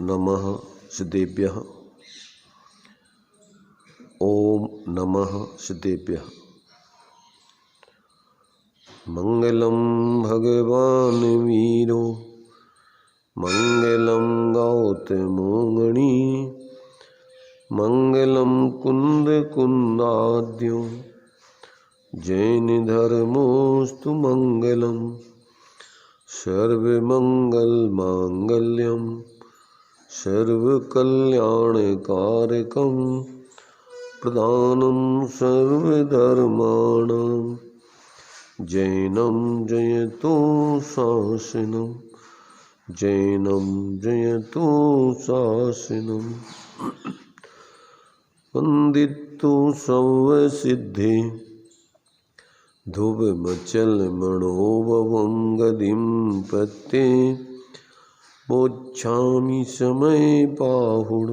नमः सिद्धेभ्यः। ओम नमः सिद्धेभ्यः। मंगलम भगवान वीरो मंगलम गौतमोगणी मंगलम कुंद कुंदाद्यो जैन धर्मोस्तु मंगलम सर्वमंगल मांगल्यम सर्वकल्याणकारकम प्रदानं सर्वधर्माणां जैनं जयतु शासनं जैनं जयतु शासनं वंदितु सर्वसिद्धि ध्रुवमचलमणोभवं गतिं प्रत्ये मोक्षामि समय पाहुड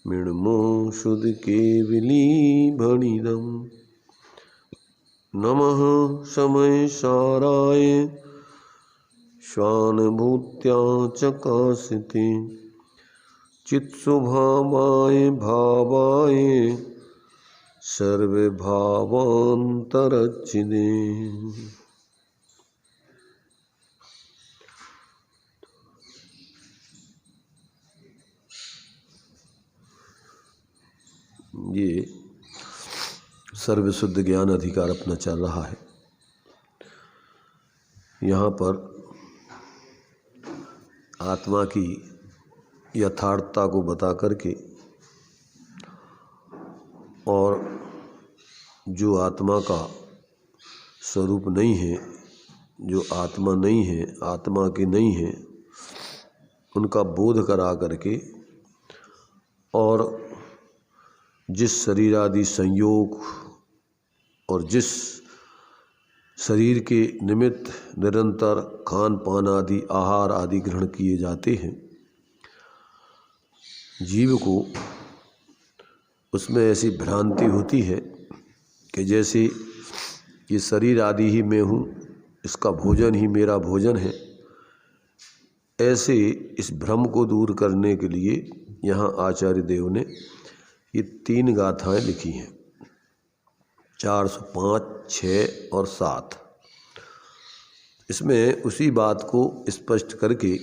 मृण्मो शुद्ध केवली भणिदम्। नमः समय साराय स्वानुभूत्या चकासिते चित्स्वभावाय भावाय सर्वभावान्तरच्छिदे। ये सर्वशुद्ध ज्ञान अधिकार अपना चल रहा है। यहाँ पर आत्मा की यथार्थता को बता करके और जो आत्मा का स्वरूप नहीं है, जो आत्मा नहीं है, आत्मा की नहीं है, उनका बोध करा करके और जिस शरीर आदि संयोग और जिस शरीर के निमित्त निरंतर खान पान आदि आहार आदि ग्रहण किए जाते हैं, जीव को उसमें ऐसी भ्रांति होती है कि जैसे ये शरीर आदि ही मैं हूँ, इसका भोजन ही मेरा भोजन है। ऐसे इस भ्रम को दूर करने के लिए यहाँ आचार्य देव ने ये 3 गाथाएं लिखी हैं, 405, 6 और 7। इसमें उसी बात को स्पष्ट करके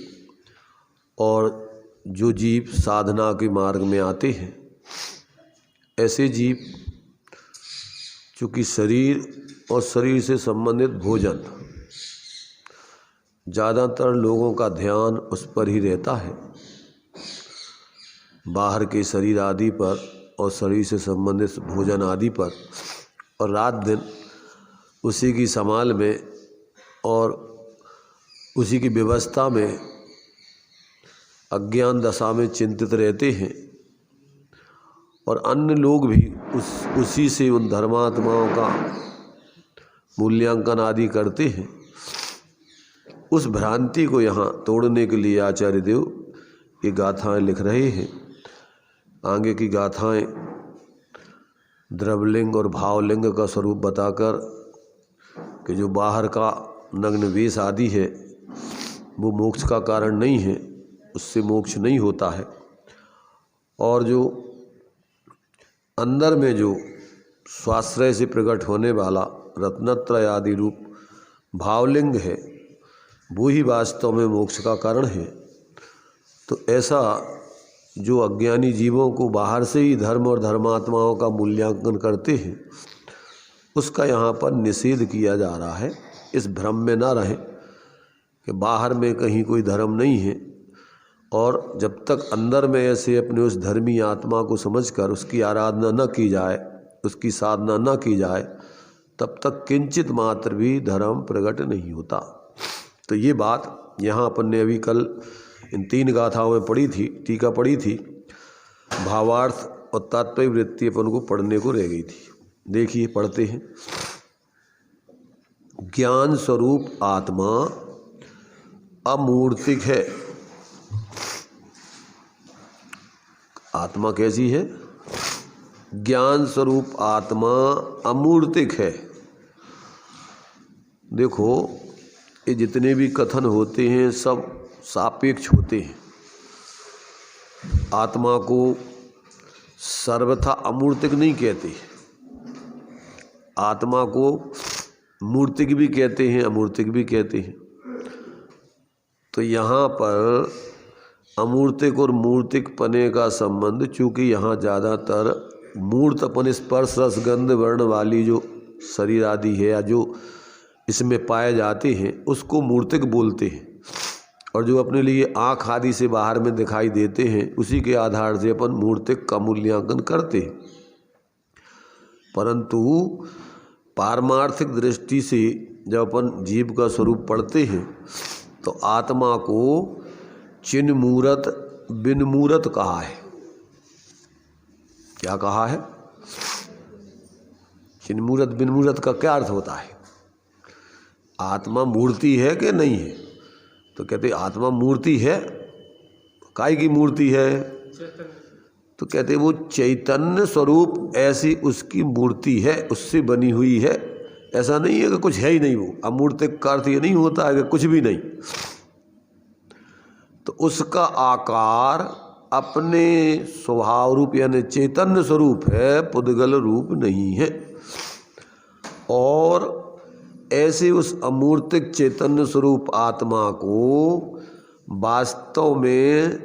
और जो जीव साधना के मार्ग में आते हैं, ऐसे जीव चूँकि शरीर और शरीर से संबंधित भोजन, ज़्यादातर लोगों का ध्यान उस पर ही रहता है, बाहर के शरीर आदि पर और शरीर से संबंधित भोजन आदि पर, और रात दिन उसी की संभाल में और उसी की व्यवस्था में अज्ञान दशा में चिंतित रहते हैं। और अन्य लोग भी उसी से उन धर्मात्माओं का मूल्यांकन आदि करते हैं। उस भ्रांति को यहाँ तोड़ने के लिए आचार्य देव ये गाथाएं लिख रहे हैं। आगे की गाथाएं द्रव्यलिंग और भावलिंग का स्वरूप बताकर कि जो बाहर का नग्न वेश आदि है वो मोक्ष का कारण नहीं है, उससे मोक्ष नहीं होता है। और जो अंदर में जो स्वाश्रय से प्रकट होने वाला रत्नत्रय आदि रूप भावलिंग है, वो ही वास्तव में मोक्ष का कारण है। तो ऐसा जो अज्ञानी जीवों को बाहर से ही धर्म और धर्मात्माओं का मूल्यांकन करते हैं, उसका यहाँ पर निषेध किया जा रहा है। इस भ्रम में ना रहें कि बाहर में कहीं कोई धर्म नहीं है, और जब तक अंदर में ऐसे अपने उस धर्मी आत्मा को समझकर उसकी आराधना न की जाए, उसकी साधना न की जाए, तब तक किंचित मात्र भी धर्म प्रकट नहीं होता। तो ये बात यहाँ अपन ने अभी कल इन 3 गाथाओं में पढ़ी थी, टीका पढ़ी थी। भावार्थ और तात्पर्य वृत्ति अपन को पढ़ने को रह गई थी। देखिए पढ़ते हैं। ज्ञान स्वरूप आत्मा अमूर्तिक है। आत्मा कैसी है? ज्ञान स्वरूप आत्मा अमूर्तिक है। देखो, ये जितने भी कथन होते हैं सब सापेक्ष होते हैं। आत्मा को सर्वथा अमूर्तिक नहीं कहते। आत्मा को मूर्तिक भी कहते हैं, अमूर्तिक भी कहते हैं। तो यहाँ पर अमूर्तिक और मूर्तिक पने का संबंध, चूँकि यहाँ ज़्यादातर मूर्त अपन स्पर्श रस गंध वर्ण वाली जो शरीर आदि है या जो इसमें पाए जाते हैं उसको मूर्तिक बोलते हैं, और जो अपने लिए आँख आदि से बाहर में दिखाई देते हैं उसी के आधार से अपन मूर्तिक का मूल्यांकन करते हैं। परंतु पारमार्थिक दृष्टि से जब अपन जीव का स्वरूप पढ़ते हैं तो आत्मा को चिन्ह मूरत बिन मूरत कहा है। क्या कहा है? चिन्ह मूरत बिन मूरत का क्या अर्थ होता है? आत्मा मूर्ति है कि नहीं है? तो कहते आत्मा मूर्ति है। काय की मूर्ति है? तो कहते वो चैतन्य स्वरूप ऐसी उसकी मूर्ति है, उससे बनी हुई है। ऐसा नहीं है कि कुछ है ही नहीं। वो अमूर्तिक का अर्थ ये नहीं होता है कि कुछ भी नहीं। तो उसका आकार अपने स्वभाव रूप यानी चैतन्य स्वरूप है, पुद्गल रूप नहीं है। और ऐसे उस अमूर्तिक चैतन्य स्वरूप आत्मा को वास्तव में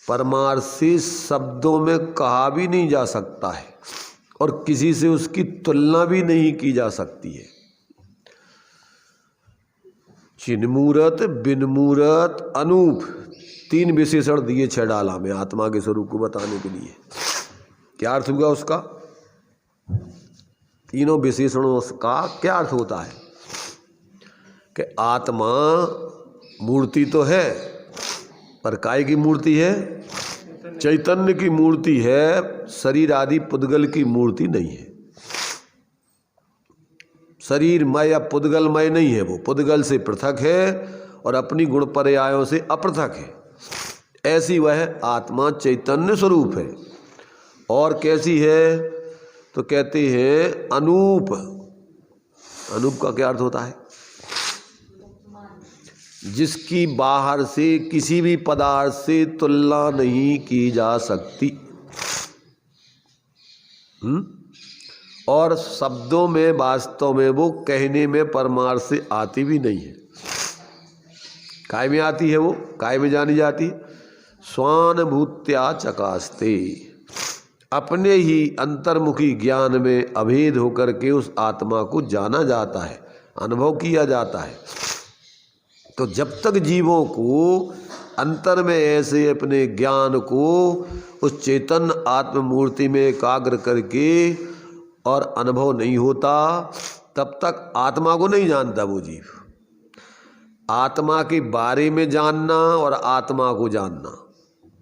परमार्थी शब्दों में कहा भी नहीं जा सकता है और किसी से उसकी तुलना भी नहीं की जा सकती है। चिन्मूरत बिनमूरत अनूप, तीन विशेषण दिए 6 डाला में आत्मा के स्वरूप को बताने के लिए। क्या अर्थ हुआ उसका? तीनों विशेषणों का क्या अर्थ होता है कि आत्मा मूर्ति तो है, पर काय की मूर्ति है? चैतन्य की मूर्ति है, शरीर आदि पुद्गल की मूर्ति नहीं है। शरीरमय या पुद्गलमय नहीं है, वो पुद्गल से पृथक है और अपनी गुण पर्यायों से अपृथक है। ऐसी वह आत्मा चैतन्य स्वरूप है। और कैसी है? तो कहते हैं अनूप। अनूप का क्या अर्थ होता है? जिसकी बाहर से किसी भी पदार्थ से तुलना नहीं की जा सकती। और शब्दों में वास्तव में वो कहने में परमार्थ से आती भी नहीं है। काय में आती है वो? काय में जानी जाती है? स्वानुभूत्या चकास्ते, अपने ही अंतर्मुखी ज्ञान में अभेद होकर के उस आत्मा को जाना जाता है, अनुभव किया जाता है। तो जब तक जीवों को अंतर में ऐसे अपने ज्ञान को उस चैतन्य आत्म मूर्ति में एकाग्र करके और अनुभव नहीं होता, तब तक आत्मा को नहीं जानता वो जीव। आत्मा के बारे में जानना और आत्मा को जानना,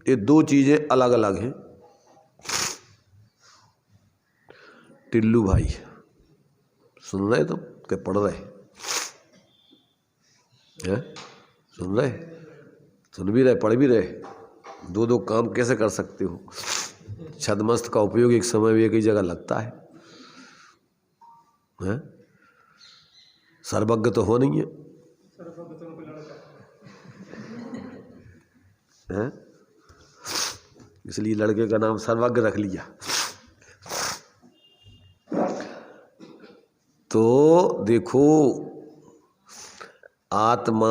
ये दो चीज़ें अलग अलग हैं। टिल्लू भाई सुन रहे? तुम क्या पढ़ रहे हैं? सुन रहे? सुन भी रहे, पढ़ भी रहे? दो दो काम कैसे कर सकते हो? छदमस्त का उपयोग एक समय में एक ही जगह लगता है। सर्वज्ञ तो हो नहीं है, इसलिए लड़के का नाम सर्वज्ञ रख लिया। तो देखो, आत्मा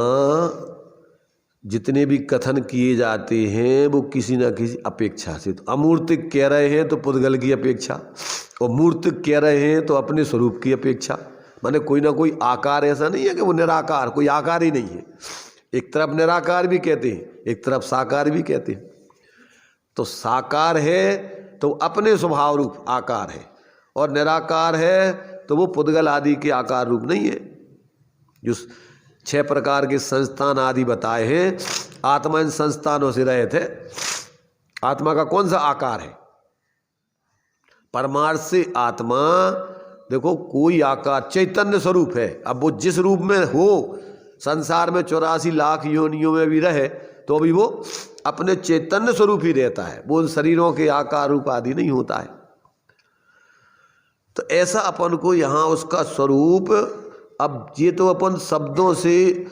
जितने भी कथन किए जाते हैं वो किसी न किसी अपेक्षा से, तो अमूर्तिक कह रहे हैं तो पुद्गल की अपेक्षा, और मूर्तिक कह रहे हैं तो अपने स्वरूप की अपेक्षा। माने कोई ना कोई आकार, ऐसा नहीं है कि वो निराकार, कोई आकार ही नहीं है। एक तरफ निराकार भी कहते हैं, एक तरफ साकार भी कहते हैं। तो साकार है तो अपने स्वभाव रूप आकार है, और निराकार है तो वो पुद्गल आदि के आकार रूप नहीं है। जो 6 प्रकार के संस्थान आदि बताए हैं, आत्मा इन संस्थानों से रहे थे। आत्मा का कौन सा आकार है? परमार्थ से आत्मा देखो कोई आकार चैतन्य स्वरूप है। अब वो जिस रूप में हो, संसार में 84 लाख योनियों में भी रहे तो अभी वो अपने चैतन्य स्वरूप ही रहता है। वो उन शरीरों के आकार रूप आदि नहीं होता है। तो ऐसा अपन को यहाँ उसका स्वरूप, अब ये तो अपन शब्दों से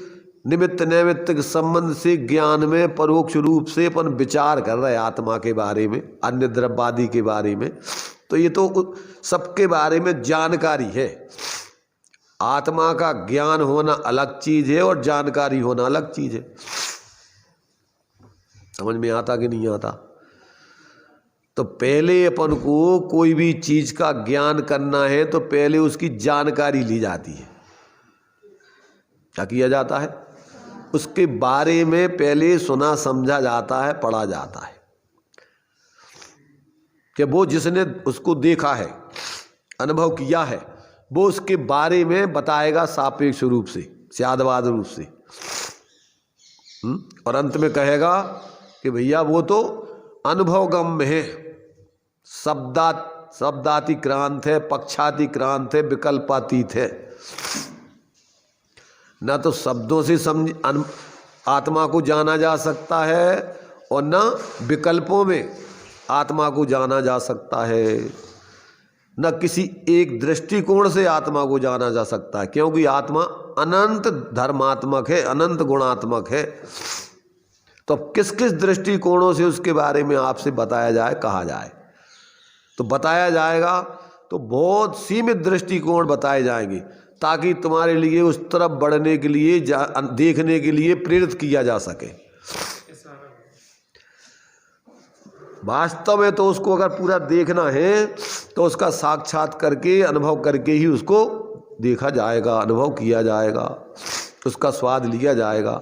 निमित्त नैमित्तिक संबंध से ज्ञान में परोक्ष रूप से अपन विचार कर रहे हैं आत्मा के बारे में, अन्य द्रव्यादि के बारे में। तो ये तो सबके बारे में जानकारी है। आत्मा का ज्ञान होना अलग चीज है और जानकारी होना अलग चीज है। समझ में आता कि नहीं आता? तो पहले अपन को कोई भी चीज का ज्ञान करना है तो पहले उसकी जानकारी ली जाती है। क्या किया जाता है? उसके बारे में पहले सुना समझा जाता है, पढ़ा जाता है कि वो जिसने उसको देखा है, अनुभव किया है, वो उसके बारे में बताएगा सापेक्ष रूप से, स्यादवाद रूप से। और अंत में कहेगा कि भैया वो तो अनुभवगम्य है, शब्दातिक्रांत है, पक्षातिक्रांत है, विकल्पातीत है। न तो शब्दों से आत्मा को जाना जा सकता है और न विकल्पों में आत्मा को जाना जा सकता है, न किसी एक दृष्टिकोण से आत्मा को जाना जा सकता है, क्योंकि आत्मा अनंत धर्मात्मक है, अनंत गुणात्मक है। तो किस किस दृष्टिकोणों से उसके बारे में आपसे बताया जाए, कहा जाए? तो बताया जाएगा तो बहुत सीमित दृष्टिकोण बताए जाएंगे, ताकि तुम्हारे लिए उस तरफ बढ़ने के लिए, देखने के लिए प्रेरित किया जा सके। वास्तव में तो उसको अगर पूरा देखना है तो उसका साक्षात करके, अनुभव करके ही उसको देखा जाएगा, अनुभव किया जाएगा, उसका स्वाद लिया जाएगा।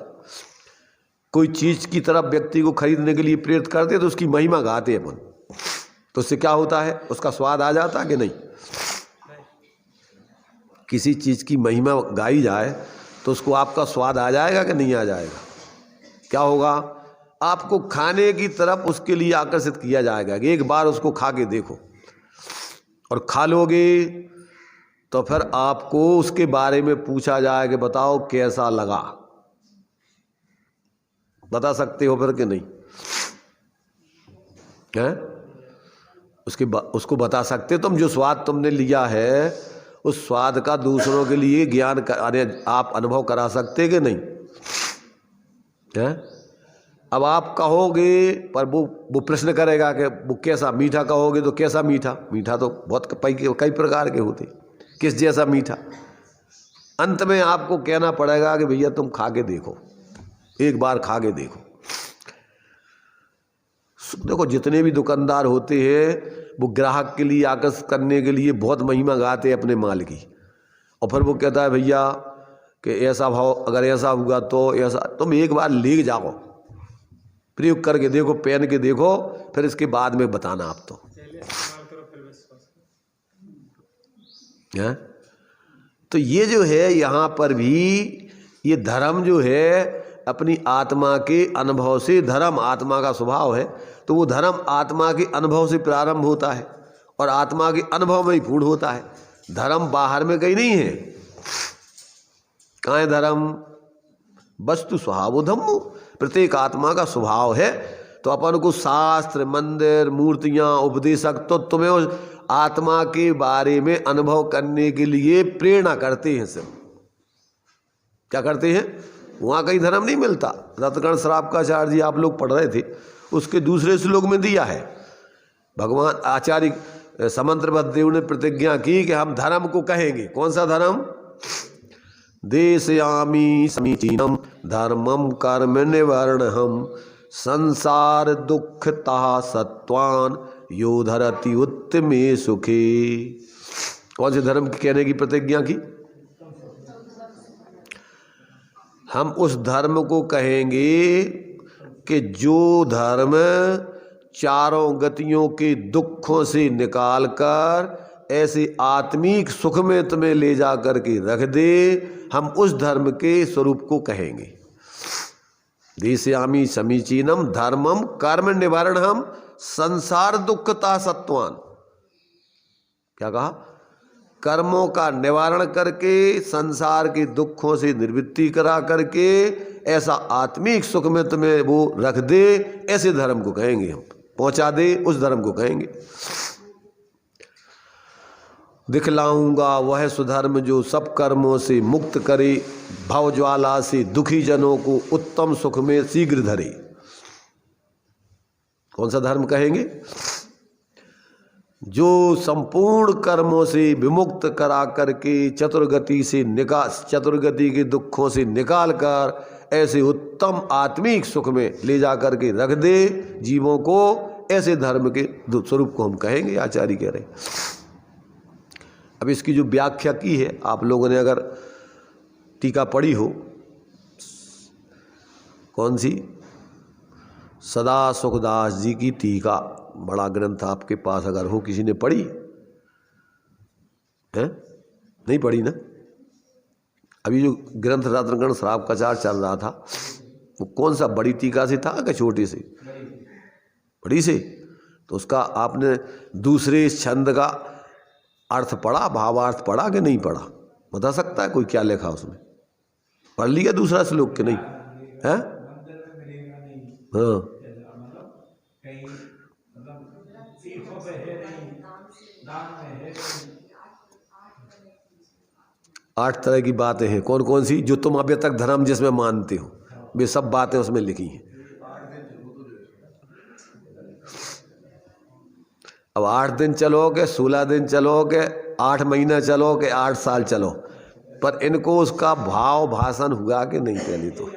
कोई चीज की तरफ व्यक्ति को खरीदने के लिए प्रेरित करते तो उसकी महिमा गाते अपन, तो उससे क्या होता है? उसका स्वाद आ जाता कि नहीं? किसी चीज की महिमा गाई जाए तो उसको आपका स्वाद आ जाएगा कि नहीं आ जाएगा? क्या होगा? आपको खाने की तरफ उसके लिए आकर्षित किया जाएगा कि एक बार उसको खा के देखो, और खा लोगे तो फिर आपको उसके बारे में पूछा जाए कि बताओ कैसा लगा। बता सकते हो फिर कि नहीं? है उसको बता सकते तुम, जो स्वाद तुमने लिया है उस स्वाद का दूसरों के लिए ज्ञान आप अनुभव करा सकते कि नहीं? है? अब आप कहोगे, पर वो प्रश्न करेगा कि वो कैसा मीठा, कहोगे तो कैसा मीठा? मीठा तो बहुत कई प्रकार के होते, किस जैसा मीठा? अंत में आपको कहना पड़ेगा कि भैया तुम खा के देखो, एक बार खा के देखो। देखो जितने भी दुकानदार होते हैं वो ग्राहक के लिए आकर्षित करने के लिए बहुत महिमा गाते हैं अपने माल की, और फिर वो कहता है भैया कि ऐसा भाव, अगर ऐसा हुआ तो ऐसा। तुम एक बार ले जाओ, प्रयोग करके देखो, पहन के देखो, फिर इसके बाद में बताना आप तो है। तो ये जो है यहाँ पर भी ये धर्म जो है अपनी आत्मा के अनुभव से, धर्म आत्मा का स्वभाव है, तो वो धर्म आत्मा के अनुभव से प्रारंभ होता है और आत्मा के अनुभव में ही पूर्ण होता है। धर्म बाहर में कहीं नहीं है। कहाँ है धर्म? वस्तु स्वभाव धम्मो, प्रत्येक आत्मा का स्वभाव है। तो अपन को शास्त्र, मंदिर, मूर्तियाँ, उपदेशक तो तुम्हें उस आत्मा के बारे में अनुभव करने के लिए प्रेरणा करते हैं। सब क्या करते हैं? वहाँ कहीं धर्म नहीं मिलता। रत्नगण श्रावकाचार्य जी आप लोग पढ़ रहे थे, उसके दूसरे श्लोक में दिया है, भगवान आचार्य समंत्रभद्र ने प्रतिज्ञा की कि हम धर्म को कहेंगे। कौन सा धर्म? देशयामि समीचीनम धर्मम कर्म निवर्णहम संसार दुखता सत्वान यो धरति उत्तमे सुखे। कौन से धर्म की कहने की प्रतिज्ञा की? हम उस धर्म को कहेंगे कि जो धर्म चारों गतियों के दुखों से निकालकर ऐसे आत्मिक सुख में तुम्हें ले जा कर के रख दे, हम उस धर्म के स्वरूप को कहेंगे। देशयामि समीचीनम धर्मम कर्म निवारणम संसार दुखता सत्वान। क्या कहा? कर्मों का निवारण करके, संसार के दुखों से निवृत्ति करा करके ऐसा आत्मिक सुख में तुम्हें वो रख दे, ऐसे धर्म को कहेंगे हम, पहुंचा दे, उस धर्म को कहेंगे। दिखलाऊंगा वह सुधर्म जो सब कर्मों से मुक्त करे, भव ज्वाला से दुखी जनों को उत्तम सुख में शीघ्र धरे। कौन सा धर्म कहेंगे? जो संपूर्ण कर्मों से विमुक्त करा करके चतुर्गति के दुखों से निकाल कर ऐसे उत्तम आत्मिक सुख में ले जा करके रख दे जीवों को, ऐसे धर्म के स्वरूप को हम कहेंगे, आचार्य कह रहे। अब इसकी जो व्याख्या की है, आप लोगों ने अगर टीका पढ़ी हो, कौन सी? सदा सुखदास जी की टीका, बड़ा ग्रंथ आपके पास अगर हो, किसी ने पढ़ी है? नहीं पढ़ी ना? अभी जो ग्रंथ रत्नगण श्राव कचार चल रहा था, वो कौन सा, बड़ी टीका से था कि छोटी से? बड़ी से। तो उसका आपने दूसरे छंद का अर्थ पढ़ा, भावार्थ पढ़ा कि नहीं पढ़ा? बता सकता है कोई क्या लिखा उसमें? पढ़ लिया दूसरा श्लोक के नहीं है? हाँ, 8 तरह की बातें हैं। कौन कौन सी? जो तुम अभी तक धर्म जिसमें मानते हो, वे सब बातें उसमें लिखी हैं। अब 8 दिन चलोगे, 16 दिन चलोगे, 8 महीना चलोगे, 8 साल चलो, पर इनको उसका भाव भाषण हुआ कि नहीं? पहले तो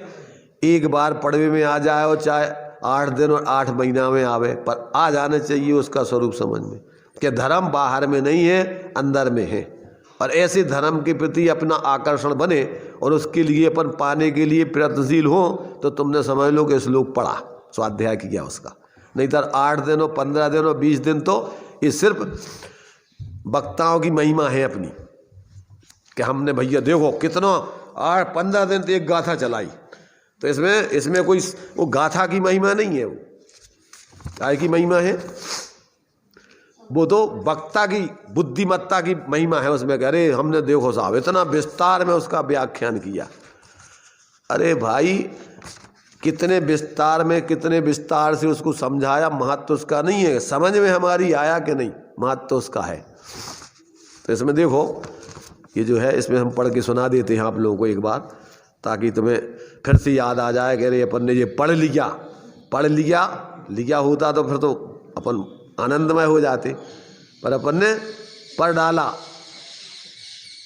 एक बार पढ़वे में आ जाए, और चाहे 8 दिन और 8 महीना में आवे, पर आ जाना चाहिए उसका स्वरूप समझ में कि धर्म बाहर में नहीं है, अंदर में है। और ऐसे धर्म के प्रति अपना आकर्षण बने और उसके लिए अपन पाने के लिए प्रयत्नशील हो, तो तुमने समझ लो कि श्लोक पढ़ा, स्वाध्याय किया उसका। नहीं तो 8 दिन और 15 दिन और 20 दिन तो ये सिर्फ वक्ताओं की महिमा है अपनी, कि हमने भैया देखो कितना 8-15 दिन तो एक गाथा चलाई। तो इसमें कोई वो गाथा की महिमा नहीं है, वो काय की महिमा है? वो तो वक्ता की बुद्धिमत्ता की महिमा है उसमें। कह रहे हमने देखो साहब इतना विस्तार में उसका व्याख्यान किया। अरे भाई, कितने विस्तार में, कितने विस्तार से उसको समझाया, महत्व उसका नहीं है। समझ में हमारी आया कि नहीं? महत्व उसका है। तो इसमें देखो, ये जो है इसमें हम पढ़ के सुना देते हैं आप लोगों को एक बार, ताकि तुम्हें फिर से याद आ जाए। कह रहे अपन ने ये पढ़ लिया होता तो फिर तो अपन आनंदमय हो जाते, पर अपन ने पढ़ डाला,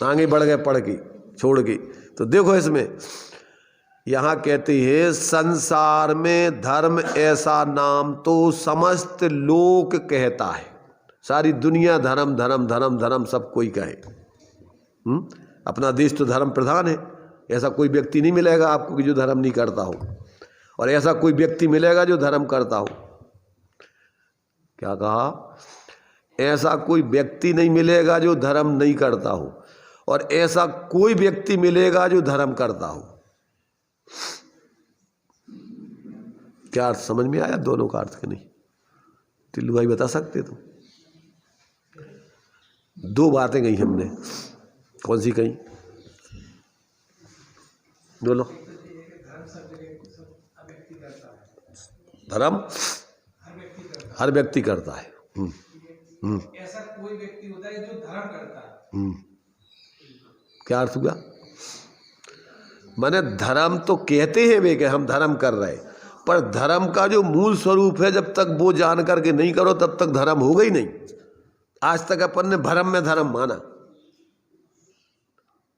आगे बढ़ गए पढ़ के, छोड़ के। तो देखो इसमें यहाँ कहते हैं, संसार में धर्म ऐसा नाम तो समस्त लोक कहता है। सारी दुनिया धर्म धर्म धर्म धर्म सब कोई कहे। अपना देश तो धर्म प्रधान है। ऐसा कोई व्यक्ति नहीं मिलेगा आपको कि जो धर्म नहीं करता हो, और ऐसा कोई व्यक्ति मिलेगा जो धर्म करता हो। क्या कहा? ऐसा कोई व्यक्ति नहीं मिलेगा जो धर्म नहीं करता हो, और ऐसा कोई व्यक्ति मिलेगा जो धर्म करता हो। क्या अर्थ समझ में आया? दोनों का अर्थ कि नहीं? टिल्लू भाई बता सकते तुम? 2 बातें कही हमने, कौन सी कही? बोलो। धर्म हर व्यक्ति करता है। ऐसा कोई व्यक्ति होता है जो धर्म करता है। क्या अर्थ हुआ? माने धर्म तो कहते हैं वे कि हम धर्म कर रहे, पर धर्म का जो मूल स्वरूप है, जब तक वो जान करके नहीं करो तब तक धर्म होगा ही नहीं। आज तक अपन ने भरम में धर्म माना,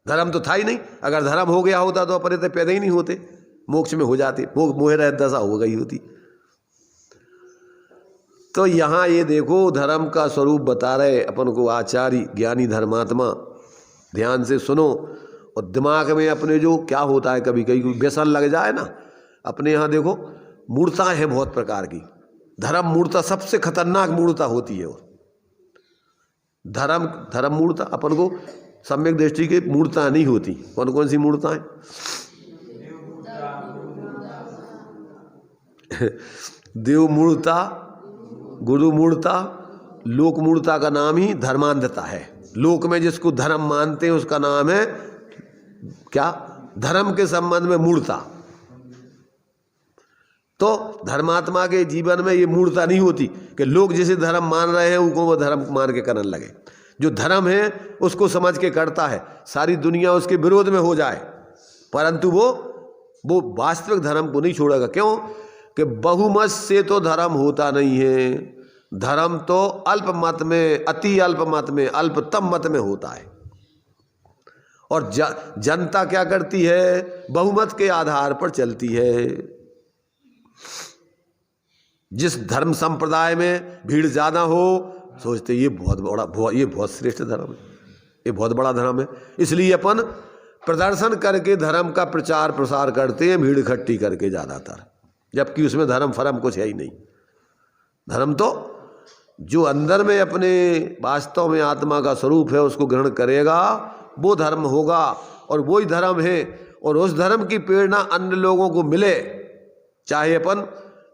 धर्म तो था ही नहीं। अगर धर्म हो गया होता तो अपन इतने पैदा ही नहीं होते, मोक्ष में हो जाते, मोह रहित दशा हो गई होती। तो यहाँ ये देखो, धर्म का स्वरूप बता रहे अपन को आचार्य ज्ञानी धर्मात्मा। ध्यान से सुनो, और दिमाग में अपने जो क्या होता है, कभी कभी व्यसन लग जाए ना। अपने यहाँ देखो मूर्ता है बहुत प्रकार की। धर्म मूर्ता सबसे खतरनाक मूर्ता होती है। धर्म मूर्ता अपन को सम्यक दृष्टि की मूर्ता नहीं होती। कौन कौन सी मूर्ता है? देव मूर्ता, गुरु मूर्ता, लोक मूर्ता का नाम ही धर्मांधता है। लोक में जिसको धर्म मानते हैं उसका नाम है क्या? धर्म के संबंध में मूर्ता। तो धर्मात्मा के जीवन में ये मूर्ता नहीं होती कि लोग जिसे धर्म मान रहे हैं उनको वो धर्म मान के करने लगे। जो धर्म है उसको समझ के करता है, सारी दुनिया उसके विरोध में हो जाए, परंतु वो वास्तविक धर्म को नहीं छोड़ेगा। क्यों कि बहुमत से तो धर्म होता नहीं है, धर्म तो अल्प मत में, अति अल्प मत में, अल्पतम मत में होता है। और जनता क्या करती है, बहुमत के आधार पर चलती है। जिस धर्म संप्रदाय में भीड़ ज्यादा हो, सोचते ये बहुत श्रेष्ठ धर्म है, ये बहुत बड़ा धर्म है, इसलिए अपन प्रदर्शन करके धर्म का प्रचार प्रसार करते हैं, भीड़ इकट्ठी करके ज्यादातर, जबकि उसमें धर्म फर्म कुछ है ही नहीं। धर्म तो जो अंदर में अपने वास्तव में आत्मा का स्वरूप है उसको ग्रहण करेगा, वो धर्म होगा, और वही धर्म है। और उस धर्म की प्रेरणा अन्य लोगों को मिले, चाहे अपन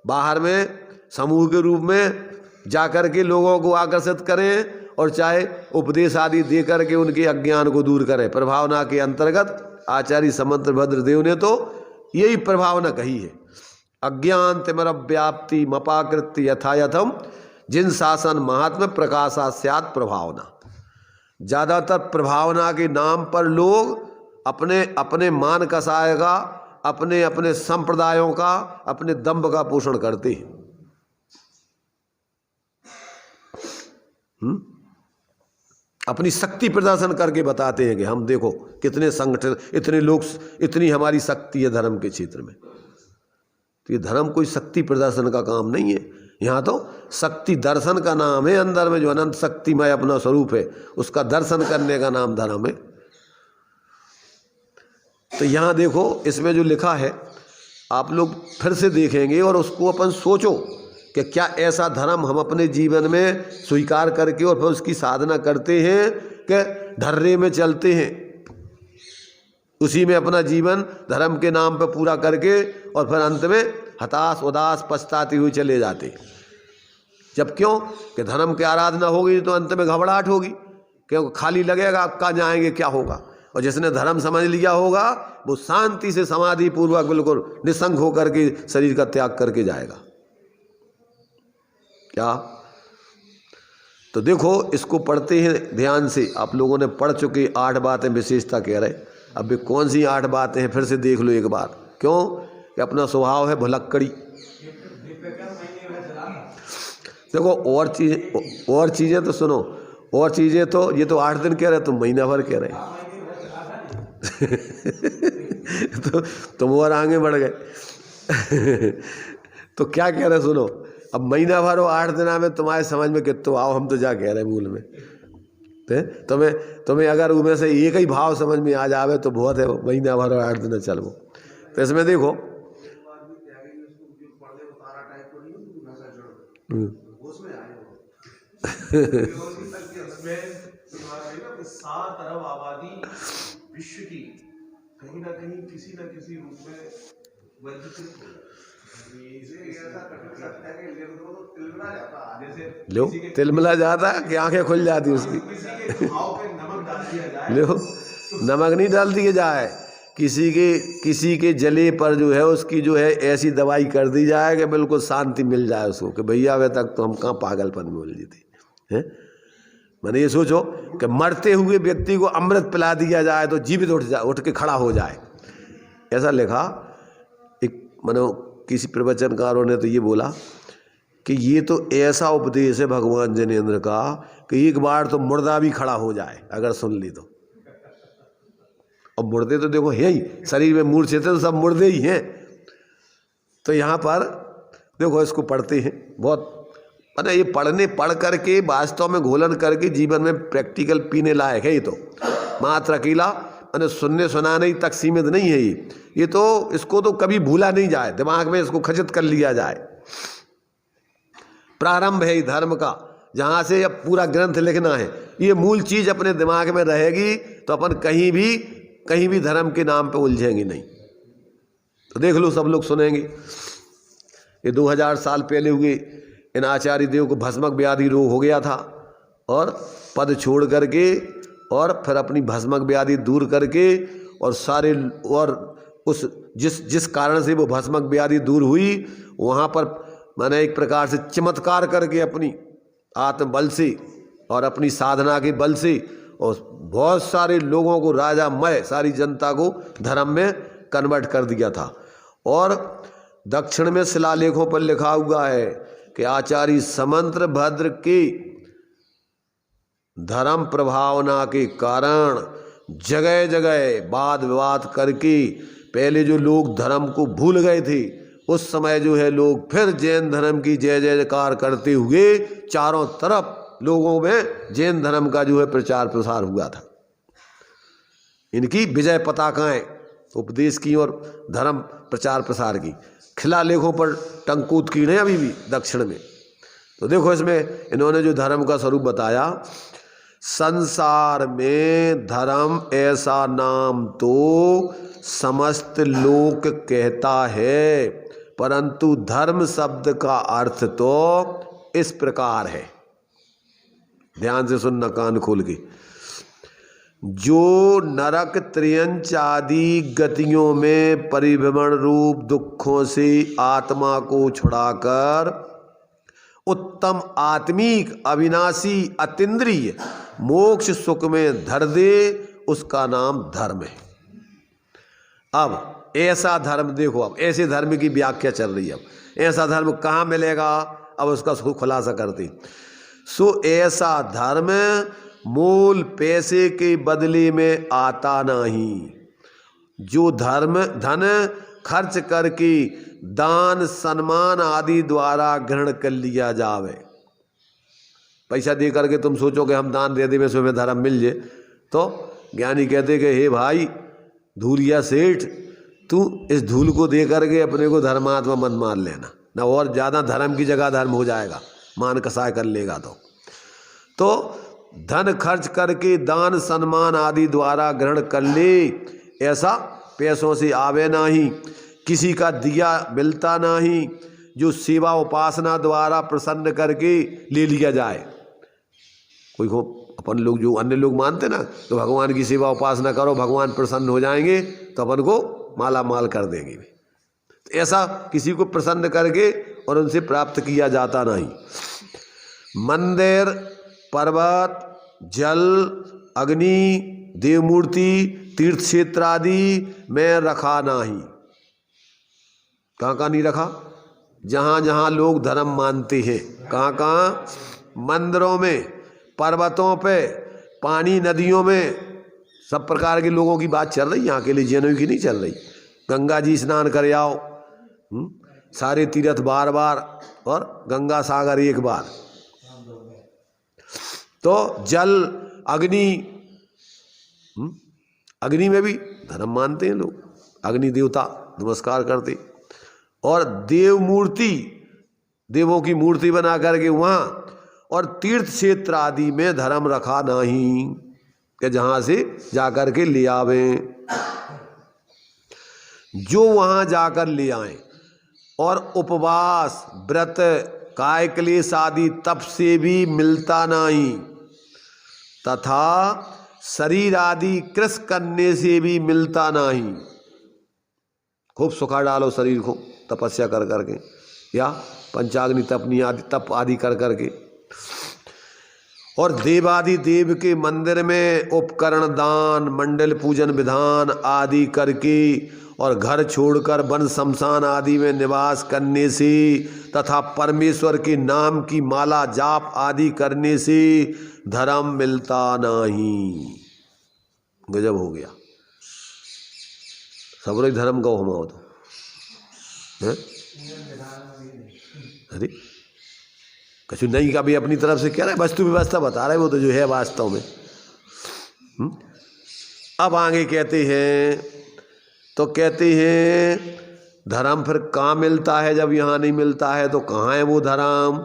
बाहर में समूह के रूप में जाकर के लोगों को आकर्षित करें, और चाहे उपदेश आदि दे करके उनके अज्ञान को दूर करें। प्रभावना के अंतर्गत आचार्य समंतभद्र देव ने तो यही प्रभावना कही है, अज्ञान तिमर व्याप्ति मपाकृत्य यथायथम जिन शासन महात्म प्रकाशा स्यात् प्रभावना। ज़्यादातर प्रभावना के नाम पर लोग अपने अपने मान कसाएगा, अपने अपने संप्रदायों का, अपने दंभ का पोषण करते हैं। अपनी शक्ति प्रदर्शन करके बताते हैं कि हम देखो कितने संगठन, इतने लोग, इतनी हमारी शक्ति है धर्म के क्षेत्र में। तो ये धर्म कोई शक्ति प्रदर्शन का काम नहीं है, यहाँ तो शक्ति दर्शन का नाम है। अंदर में जो अनंत शक्तिमय अपना स्वरूप है उसका दर्शन करने का नाम धर्म है। तो यहाँ देखो इसमें जो लिखा है आप लोग फिर से देखेंगे और उसको अपन सोचो कि क्या ऐसा धर्म हम अपने जीवन में स्वीकार करके और फिर उसकी साधना करते हैं कि ढर्रे में चलते हैं, उसी में अपना जीवन धर्म के नाम पर पूरा करके और फिर अंत में हताश उदास पछताते हुए चले जाते। जब क्यों कि धर्म की आराधना होगी तो अंत में घबराहट होगी, क्योंकि खाली लगेगा आप कहाँ जाएंगे क्या होगा। और जिसने धर्म समझ लिया होगा वो शांति से समाधि पूर्वक बिल्कुल निसंग होकर के शरीर का त्याग करके जाएगा। क्या तो देखो इसको पढ़ते हैं ध्यान से। आप लोगों ने पढ़ चुके 8 बातें विशेषता कह रहे, अब कौन सी 8 बातें हैं फिर से देख लो एक बार। क्यों कि अपना स्वभाव है भुलक्कड़ी। देखो और चीज़ें तो सुनो, और चीज़ें तो ये तो 8 दिन कह रहे, तुम महीना भर कह रहे तो तुम और आगे बढ़ गए तो क्या कह रहे सुनो, अब महीना भर और 8 दिना में तुम्हारे समझ में कितो आओ, हम तो जा कह रहे मूल में। तुम्हें अगर उनमें से एक ही भाव समझ में आ जावे तो बहुत है, महीना भर और 8 दिन चलो। तो इसमें देखो सात अरब आबादी विश्व की कहीं ना कहीं किसी न किसी रूप में वर्गीकृत हो लो तिलमिला जाता कि आंखें खुल जाती उसकी। लो नमक नहीं डाल दिया जाए, किसी के जले पर जो है उसकी जो है ऐसी दवाई कर दी जाए कि बिल्कुल शांति मिल जाए उसको, कि भैया अभी तक तो हम कहाँ पागलपन में उलझी थी हैं। मैंने ये सोचो कि मरते हुए व्यक्ति को अमृत पिला दिया जाए तो जीवित उठ के खड़ा हो जाए, ऐसा लिखा। एक मानो किसी प्रवचनकारों ने तो ये बोला कि ये तो ऐसा उपदेश है भगवान जनेन्द्र का कि एक बार तो मुर्दा भी खड़ा हो जाए अगर सुन ली तो। और मुर्दे तो देखो है ही, शरीर में मूर्छित है तो सब मुर्दे ही हैं। तो यहाँ पर देखो इसको पढ़ते हैं बहुत, मैंने ये पढ़ करके वास्तव में घोलन करके जीवन में प्रैक्टिकल पीने लायक है। ये तो मात्र अकेला मैंने सुनने सुनाने ही तक सीमित नहीं है ये तो इसको तो कभी भूला नहीं जाए, दिमाग में इसको खचित कर लिया जाए। प्रारंभ है धर्म का, जहाँ से अब पूरा ग्रंथ लिखना है, ये मूल चीज़ अपने दिमाग में रहेगी तो अपन कहीं भी धर्म के नाम पे उलझेंगे नहीं। तो देख लो सब लोग सुनेंगे। ये 2000 साल पहले हुए इन आचार्य देव को भस्मक व्याधि रोग हो गया था और पद छोड़ करके और फिर अपनी भस्मक व्याधि दूर करके और सारे और उस जिस कारण से वो भस्मक व्याधि दूर हुई वहाँ पर मैंने एक प्रकार से चमत्कार करके अपनी आत्मबल से और अपनी साधना के बल से और बहुत सारे लोगों को, राजा मय सारी जनता को धर्म में कन्वर्ट कर दिया था। और दक्षिण में शिलालेखों पर लिखा हुआ है कि आचार्य समंत्र भद्र के धर्म प्रभावना के कारण जगह जगह वाद विवाद करके पहले जो लोग धर्म को भूल गए थे, उस समय जो है लोग फिर जैन धर्म की जय जयकार करते हुए चारों तरफ लोगों में जैन धर्म का जो है प्रचार प्रसार हुआ था। इनकी विजय पताकाएं उपदेश की और धर्म प्रचार प्रसार की शिलालेखों पर टंकूत की नहीं अभी भी दक्षिण में। तो देखो इसमें इन्होंने जो धर्म का स्वरूप बताया, संसार में धर्म ऐसा नाम तो समस्त लोक कहता है, परंतु धर्म शब्द का अर्थ तो इस प्रकार है। ध्यान से सुनना कान खोल के। जो नरक त्रियंच आदि गतियों में परिभ्रमण रूप दुखों से आत्मा को छुड़ाकर उत्तम आत्मिक अविनाशी अतीन्द्रिय मोक्ष सुख में धर दे, उसका नाम धर्म है। अब ऐसा धर्म देखो, अब ऐसे धर्म की व्याख्या चल रही है। अब ऐसा धर्म कहाँ मिलेगा, अब उसका खुलासा करते। सो ऐसा धर्म मूल पैसे के बदले में आता नहीं, जो धन खर्च करके दान सम्मान आदि द्वारा ग्रहण कर लिया जावे। पैसा दे करके तुम सोचो कि हम दान दे दें में हमें धर्म मिल जाए, तो ज्ञानी कहते कि हे भाई धूलिया सेठ, तू इस धूल को दे करके अपने को धर्मात्मा मन मान लेना, ना और ज़्यादा धर्म की जगह धर्म हो जाएगा, मान कसाय कर लेगा। तो धन खर्च करके दान सम्मान आदि द्वारा ग्रहण कर ले, ऐसा पैसों से आवे नहीं, किसी का दिया मिलता नहीं, जो सेवा उपासना द्वारा प्रसन्न करके ले लिया जाए। कोई को अपन लोग जो अन्य लोग मानते ना, तो भगवान की सेवा उपासना करो भगवान प्रसन्न हो जाएंगे, तो अपन को माला माल कर देंगे। तो ऐसा किसी को प्रसन्न करके और उनसे प्राप्त किया जाता नहीं। मंदिर, पर्वत, जल, अग्नि, देवमूर्ति, तीर्थ क्षेत्र आदि में रखा नहीं। कहाँ कहाँ नहीं रखा? जहाँ जहाँ लोग धर्म मानते हैं। कहाँ कहाँ? मंदिरों में, पर्वतों पे, पानी, नदियों में, सब प्रकार के लोगों की बात चल रही है, यहाँ के लिए जैनों की नहीं चल रही। गंगा जी स्नान कर आओ, सारे तीर्थ बार बार, और गंगा सागर एक बार। तो जल, अग्नि, अग्नि में भी धर्म मानते हैं लोग, अग्नि देवता नमस्कार करते। और देव मूर्ति, देवों की मूर्ति बना करके वहाँ, और तीर्थ क्षेत्र आदि में धर्म रखा नहीं कि जहाँ से जाकर के ले आवें, जो वहाँ जाकर ले आएं। और उपवास, व्रत, काय क्लेश आदि तप से भी मिलता नहीं, तथा शरीर आदि कृश करने से भी मिलता नहीं। खूब सुखा डालो शरीर को तपस्या कर करके, या पंचाग्नि तपनी आदि तप आदि कर करके। और देवादि देव के मंदिर में उपकरण दान, मंडल पूजन विधान आदि करके, और घर छोड़कर वन शमशान आदि में निवास करने से, तथा परमेश्वर के नाम की माला जाप आदि करने से धर्म मिलता नहीं। गजब हो गया। सबरे धर्म का होमा हो तो है? अरे कछु नहीं का भी अपनी तरफ से कह रहा है, वस्तु व्यवस्था बता रहा है वो तो जो है वास्तव में। अब आगे कहते हैं, तो कहते हैं धर्म फिर कहाँ मिलता है, जब यहाँ नहीं मिलता है तो कहाँ है वो धर्म?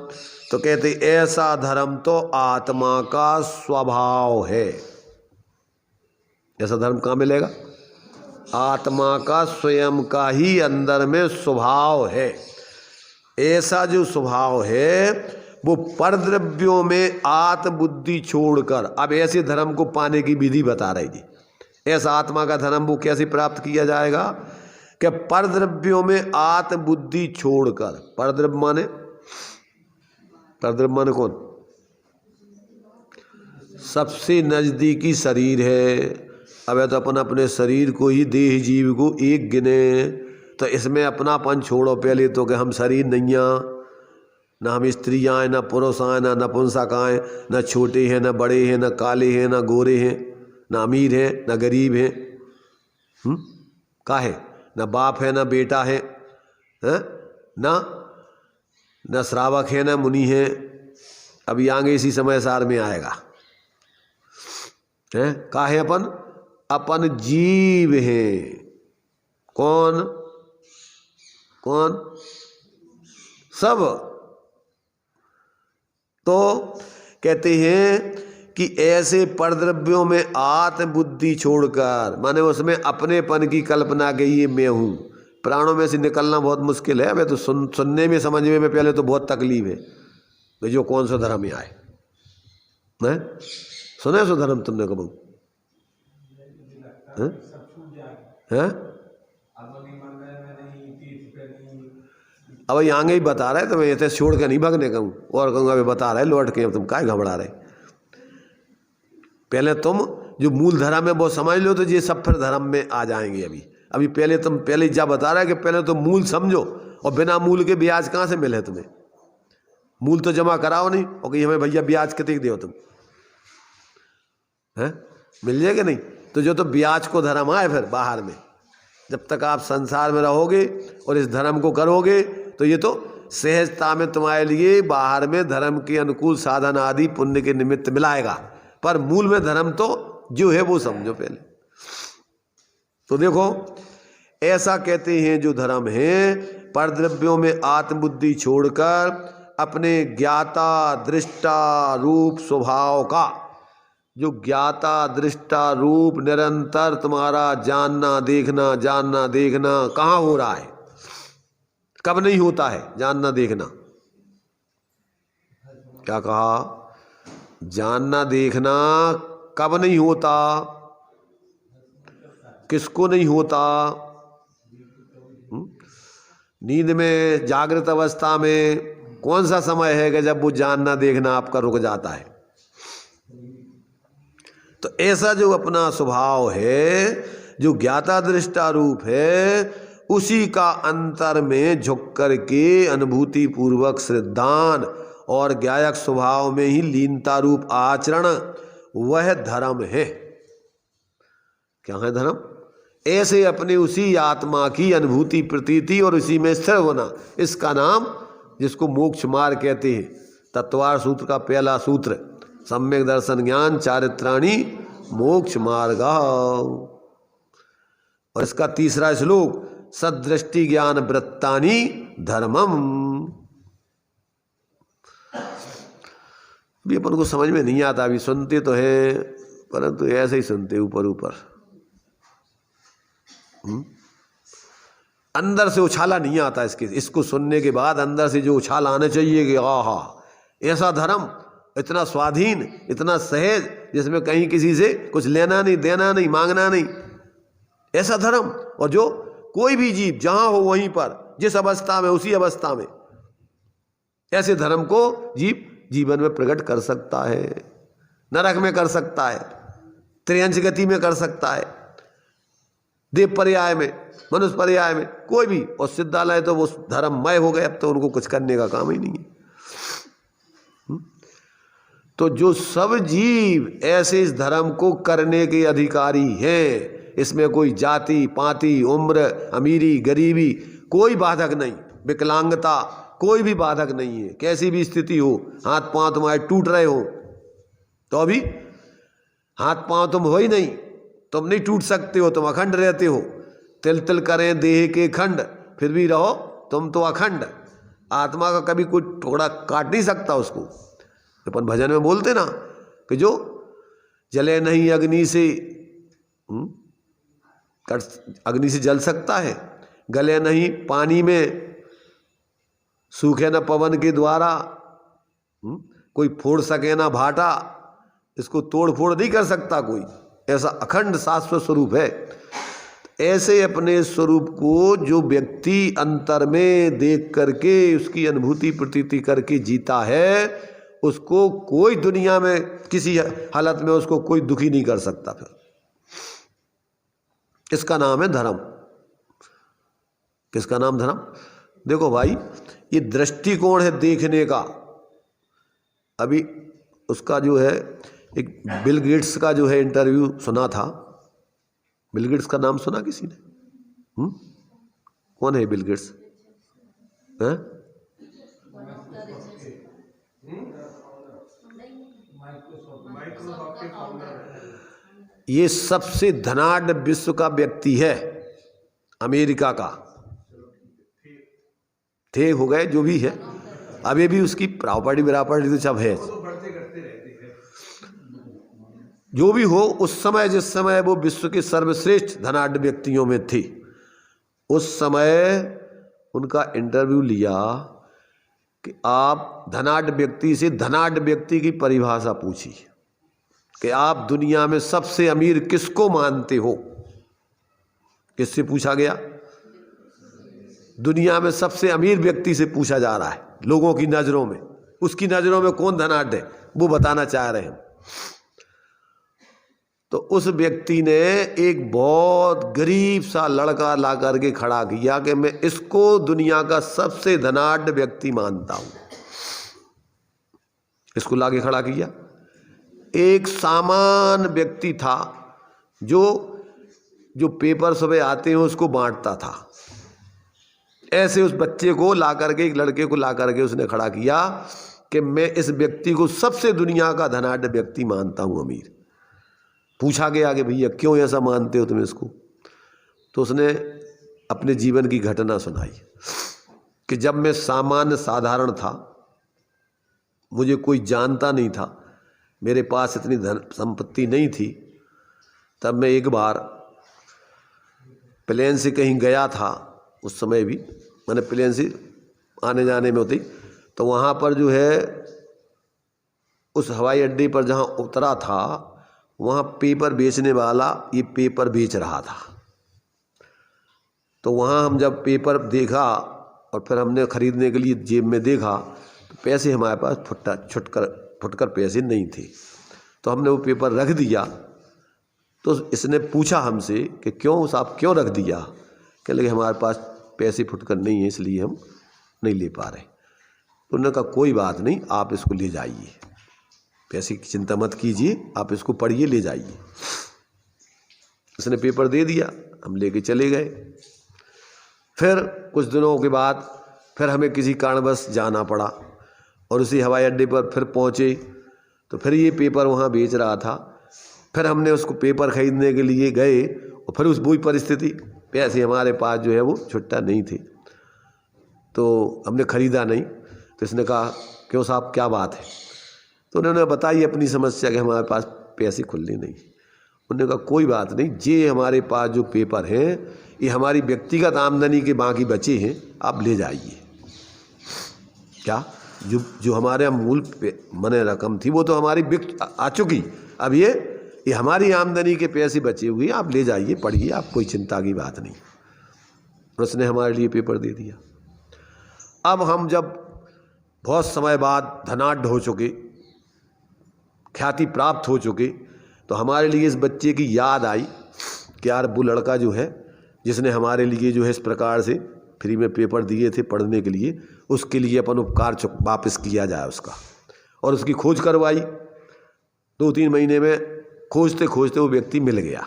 तो कहते ऐसा धर्म तो आत्मा का स्वभाव है। ऐसा धर्म कहाँ मिलेगा? आत्मा का स्वयं का ही अंदर में स्वभाव है। ऐसा जो स्वभाव है वो परद्रव्यों में आत्मबुद्धि छोड़कर, अब ऐसे धर्म को पाने की विधि बता रही थी। ऐसा आत्मा का धर्म वो कैसे प्राप्त किया जाएगा कि परद्रव्यों में आत्मबुद्धि छोड़कर। परद्रव्य माने, परद्रव्य माने कौन? सबसे नज़दीकी शरीर है। अब तो अपन अपने शरीर को ही देह जीव को एक गिने, तो इसमें अपनापन छोड़ो पहले तो कि हम शरीर नहीं हैं, न हम स्त्रियाँ हैं, न पुरुष हैं, न नपुंसक हैं, न छोटे हैं, न बड़े हैं, न काले हैं, न गोरे हैं, न अमीर हैं, न गरीब हैं। काहे? न बाप है, न बेटा है, न श्रावक है, न मुनि है। अभी आगे इसी समय सार में आएगा। काहे? अपन जीव हैं। कौन? सब। तो कहते हैं कि ऐसे परद्रव्यों में आत्म बुद्धि छोड़कर, माने उसमें अपनेपन की कल्पना की ये मैं हूँ, प्राणों में से निकलना बहुत मुश्किल है। हमें तो सुनने में समझने में पहले तो बहुत तकलीफ है कि जो कौन सा धर्म में आए। नहीं सुने सो धर्म तुमने कब? अब यहाँ ही बता रहे तो मैं ऐसे छोड़ के नहीं भागने कहूँ और कहूँगा अभी बता रहे लौट के, अब तुम काय घबरा रहे। पहले तुम जो मूल धर्म है वो समझ लो, तो ये सब फिर धर्म में आ जाएंगे। अभी पहले तुम पहले क्या बता रहा है कि पहले तो मूल समझो, और बिना मूल के ब्याज कहाँ से मिले तुम्हें? मूल तो जमा कराओ नहीं और कि हमें भैया ब्याज कितने दो तुम, है मिल जाएगा नहीं। तो जो तो ब्याज को धर्म आए फिर बाहर में, जब तक आप संसार में रहोगे और इस धर्म को करोगे तो ये तो सहजता में तुम्हारे लिए बाहर में धर्म के अनुकूल साधन आदि पुण्य के निमित्त मिलाएगा, पर मूल में धर्म तो जो है वो समझो पहले। तो देखो ऐसा कहते हैं जो धर्म है, परद्रव्यों में आत्मबुद्धि छोड़कर अपने ज्ञाता दृष्टा रूप स्वभाव का, जो ज्ञाता दृष्टा रूप निरंतर तुम्हारा जानना देखना कहाँ हो रहा है? कब नहीं होता है जानना देखना? क्या कहा? जानना देखना कब नहीं होता? किसको नहीं होता? नींद में, जागृत अवस्था में कौन सा समय है कि जब वो जानना देखना आपका रुक जाता है? तो ऐसा जो अपना स्वभाव है, जो ज्ञाता दृष्टा रूप है, उसी का अंतर में झुक करके अनुभूति पूर्वक श्रद्धान और ज्ञायक स्वभाव में ही लीनता रूप आचरण, वह धर्म है। क्या है धर्म? ऐसे अपने उसी आत्मा की अनुभूति प्रतीति और उसी में स्थिर होना, इसका नाम, जिसको मोक्ष मार्ग कहते हैं। तत्वार सूत्र का पहला सूत्र, सम्यक दर्शन ज्ञान चारित्राणी मोक्ष मार्ग। और इसका तीसरा श्लोक, सदृष्टि ज्ञान वृत्तानि धर्मम। भी अपन को समझ में नहीं आता, अभी सुनते तो है परंतु ऐसे ही सुनते ऊपर ऊपर, अंदर से उछाला नहीं आता। इसको सुनने के बाद अंदर से जो उछाल आना चाहिए कि आहा ऐसा धर्म, इतना स्वाधीन, इतना सहज, जिसमें कहीं किसी से कुछ लेना नहीं, देना नहीं, मांगना नहीं, ऐसा धर्म। और जो कोई भी जीव जहां हो वहीं पर, जिस अवस्था में उसी अवस्था में ऐसे धर्म को जीव जीवन में प्रकट कर सकता है। नरक में कर सकता है, त्रियंश गति में कर सकता है, देव पर्याय में, मनुष्य पर्याय में, कोई भी। और सिद्धालय तो वो धर्ममय हो गए, अब तो उनको कुछ करने का काम ही नहीं है। तो जो सब जीव ऐसे इस धर्म को करने के अधिकारी हैं, इसमें कोई जाति पाति उम्र अमीरी गरीबी कोई बाधक नहीं, विकलांगता कोई भी बाधक नहीं है। कैसी भी स्थिति हो, हाथ पांव तुम्हारे टूट रहे हो तो अभी हाथ पांव तुम हो ही नहीं, तुम नहीं टूट सकते हो, तुम अखंड रहते हो। तिल तिल करें देह के खंड, फिर भी रहो तुम तो अखंड। आत्मा का कभी कोई टुकड़ा काट नहीं सकता उसको। अपन भजन में बोलते ना कि जो जले नहीं अग्नि से, अग्नि से जल सकता है, गले नहीं पानी में, सूखे न पवन के द्वारा, कोई फोड़ सके ना भाटा, इसको तोड़ फोड़ नहीं कर सकता कोई। ऐसा अखंड शाश्वत स्वरूप है। ऐसे अपने स्वरूप को जो व्यक्ति अंतर में देख करके उसकी अनुभूति प्रतीति करके जीता है, उसको कोई दुनिया में किसी हालत में उसको कोई दुखी नहीं कर सकता। फिर इसका नाम है धर्म। किसका नाम? धर्म। देखो भाई, ये दृष्टिकोण है देखने का। अभी उसका जो है एक बिल गेट्स का जो है इंटरव्यू सुना था। बिल गेट्स का नाम सुना किसी ने? कौन है बिल गेट्स? हैं? ये सबसे धनाढ्य विश्व का व्यक्ति है, अमेरिका का। थे हो गए जो भी है, अभी भी उसकी प्रॉपर्टी तो सब है। जो भी हो, उस समय जिस समय वो विश्व के सर्वश्रेष्ठ धनाढ्य व्यक्तियों में थे, उस समय उनका इंटरव्यू लिया कि आप धनाढ्य व्यक्ति से धनाढ्य व्यक्ति की परिभाषा पूछी कि आप दुनिया में सबसे अमीर किसको मानते हो। किससे पूछा गया? दुनिया में सबसे अमीर व्यक्ति से पूछा जा रहा है लोगों की नज़रों में। उसकी नज़रों में कौन धनाढ्य है वो बताना चाह रहे हैं। तो उस व्यक्ति ने एक बहुत गरीब सा लड़का ला करके खड़ा किया कि मैं इसको दुनिया का सबसे धनाढ्य व्यक्ति मानता हूं। इसको लाके खड़ा किया। एक सामान्य व्यक्ति था जो पेपर सुबह आते हैं उसको बांटता था। ऐसे उस बच्चे को ला करके, एक लड़के को ला करके उसने खड़ा किया कि मैं इस व्यक्ति को सबसे दुनिया का धनाढ्य व्यक्ति मानता हूं, अमीर। पूछा गया कि भैया क्यों ऐसा मानते हो तुम इसको? तो उसने अपने जीवन की घटना सुनाई कि जब मैं सामान्य साधारण था, मुझे कोई जानता नहीं था, मेरे पास इतनी धन संपत्ति नहीं थी, तब मैं एक बार प्लेन से कहीं गया था। उस समय भी मैंने प्लेन से आने जाने में होती, तो वहाँ पर जो है उस हवाई अड्डे पर जहाँ उतरा था, वहाँ पेपर बेचने वाला ये पेपर बेच रहा था। तो वहाँ हम जब पेपर देखा और फिर हमने ख़रीदने के लिए जेब में देखा तो पैसे हमारे पास फुटकर पैसे नहीं थे। तो हमने वो पेपर रख दिया। तो इसने पूछा हमसे कि क्यों साहब, क्यों रख दिया? कह लगे हमारे पास पैसे फुटकर नहीं है, इसलिए हम नहीं ले पा रहे। तो उन्होंने कहा कोई बात नहीं, आप इसको ले जाइए, पैसे की चिंता मत कीजिए, आप इसको पढ़िए, ले जाइए। उसने पेपर दे दिया, हम लेके चले गए। फिर कुछ दिनों के बाद फिर हमें किसी कारणवश जाना पड़ा और उसी हवाई अड्डे पर फिर पहुँचे तो फिर ये पेपर वहाँ बेच रहा था। फिर हमने उसको पेपर खरीदने के लिए गए और फिर उस वही परिस्थिति, पैसे हमारे पास जो है वो छुट्टा नहीं थे, तो हमने ख़रीदा नहीं। तो इसने कहा क्यों साहब, क्या बात है? तो उन्होंने बताई अपनी समस्या कि हमारे पास पैसे खुले नहीं। उन्होंने कहा कोई बात नहीं, ये हमारे पास जो पेपर हैं ये हमारी व्यक्तिगत आमदनी के बाकी बचे हैं, आप ले जाइए। क्या जो हमारे मूल मने रकम थी वो तो हमारी बिक आ चुकी, अब ये हमारी आमदनी के पैसे बचे हुए, आप ले जाइए, पढ़िए, आप कोई चिंता की बात नहीं। उसने हमारे लिए पेपर दे दिया। अब हम जब बहुत समय बाद धनाढ्य हो चुके, ख्याति प्राप्त हो चुके, तो हमारे लिए इस बच्चे की याद आई कि यार वो लड़का जो है जिसने हमारे लिए जो है इस प्रकार से फ्री में पेपर दिए थे पढ़ने के लिए, उसके लिए अपन उपकार वापस किया जाए उसका। और उसकी खोज करवाई। 2-3 महीने में खोजते खोजते वो व्यक्ति मिल गया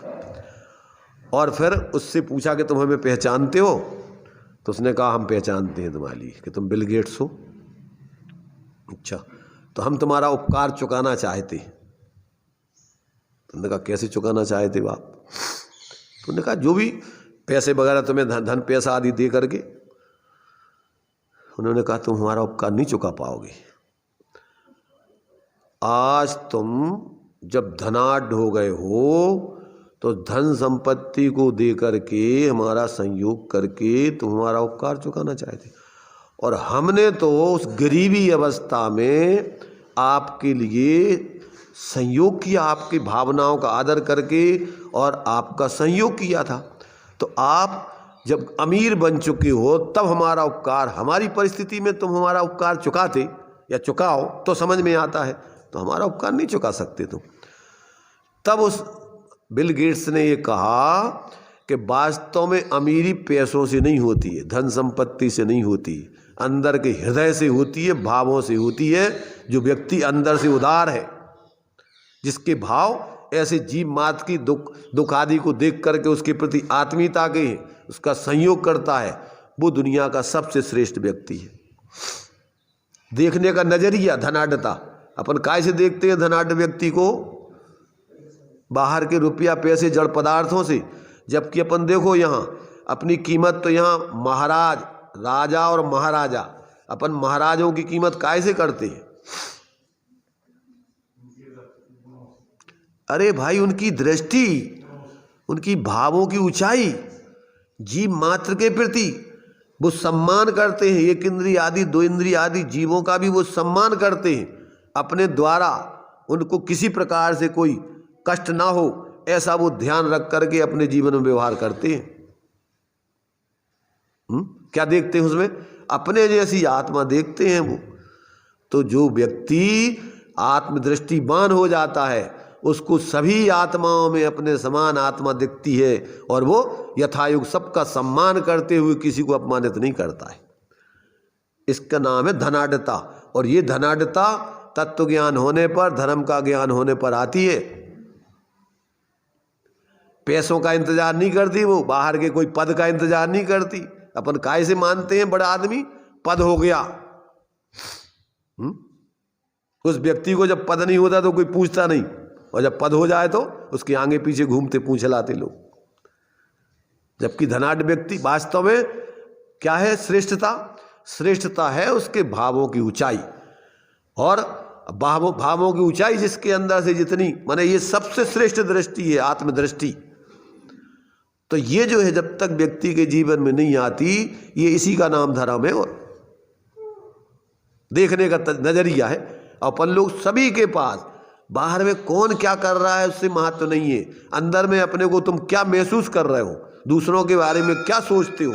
और फिर उससे पूछा कि तुम हमें पहचानते हो? तो उसने कहा हम पहचानते हैं तुम्हारे लिए कि तुम बिल गेट्स हो। अच्छा, तो हम तुम्हारा उपकार चुकाना चाहते हैं। तुमने कहा कैसे चुकाना चाहते हो आप? तो उन्होंने कहा जो भी पैसे वगैरह तुम्हें धन पैसा आदि दे करके। उन्होंने कहा तुम हमारा उपकार नहीं चुका पाओगे। आज तुम जब धनाढ्य हो गए हो तो धन संपत्ति को दे करके, हमारा संयोग करके तुम हमारा उपकार चुकाना चाहते, और हमने तो उस गरीबी अवस्था में आपके लिए संयोग किया, आपकी भावनाओं का आदर करके और आपका संयोग किया था। तो आप जब अमीर बन चुके हो तब हमारा उपकार, हमारी परिस्थिति में तुम हमारा उपकार चुकाते, या चुकाओ तो समझ में आता है, तो हमारा उपकार नहीं चुका सकते तुम। तब उस बिल गेट्स ने ये कहा कि वास्तव में अमीरी पैसों से नहीं होती है, धन संपत्ति से नहीं होती है, अंदर के हृदय से होती है, भावों से होती है। जो व्यक्ति अंदर से उदार है, जिसके भाव ऐसे जीव मात्र की दुख आदि को देख करके उसके प्रति आत्मीयता के उसका संयोग करता है, वो दुनिया का सबसे श्रेष्ठ व्यक्ति है। देखने का नजरिया धनाढ़ता, अपन काय से देखते हैं धनाढ़ व्यक्ति को? बाहर के रुपया पैसे जड़ पदार्थों से, जबकि अपन देखो यहाँ अपनी कीमत तो यहाँ महाराज, राजा और महाराजा, अपन महाराजों की कीमत काय से करते हैं? अरे भाई, उनकी दृष्टि, उनकी भावों की ऊंचाई, जीव मात्र के प्रति वो सम्मान करते हैं। एक इंद्रिय आदि, दो इंद्रिय आदि जीवों का भी वो सम्मान करते हैं। अपने द्वारा उनको किसी प्रकार से कोई कष्ट ना हो, ऐसा वो ध्यान रख करके अपने जीवन में व्यवहार करते हैं। क्या देखते हैं उसमें? अपने जैसी आत्मा देखते हैं वो। तो जो व्यक्ति आत्मदृष्टिवान हो जाता है, उसको सभी आत्माओं में अपने समान आत्मा दिखती है, और वो यथायुग सबका सम्मान करते हुए किसी को अपमानित नहीं करता है। इसका नाम है धनाढ़ता। और ये धनाढ़ता तत्व ज्ञान होने पर, धर्म का ज्ञान होने पर आती है। पैसों का इंतजार नहीं करती वो, बाहर के कोई पद का इंतजार नहीं करती। अपन काय से मानते हैं बड़ा आदमी? पद हो गया। उस व्यक्ति को जब पद नहीं होता तो कोई पूछता नहीं, और जब पद हो जाए तो उसके आगे पीछे घूमते पूछ लाते लोग। जबकि धनाढ़ व्यक्ति वास्तव में क्या है? श्रेष्ठता। श्रेष्ठता है उसके भावों की ऊंचाई, और भावों की ऊंचाई जिसके अंदर से जितनी, माने ये सबसे श्रेष्ठ दृष्टि है, आत्मदृष्टि। तो ये जो है जब तक व्यक्ति के जीवन में नहीं आती, ये इसी का नाम धर्म है और देखने का नजरिया है। अपन लोग सभी के पास बाहर में कौन क्या कर रहा है उससे महत्व नहीं है, अंदर में अपने को तुम क्या महसूस कर रहे हो, दूसरों के बारे में क्या सोचते हो,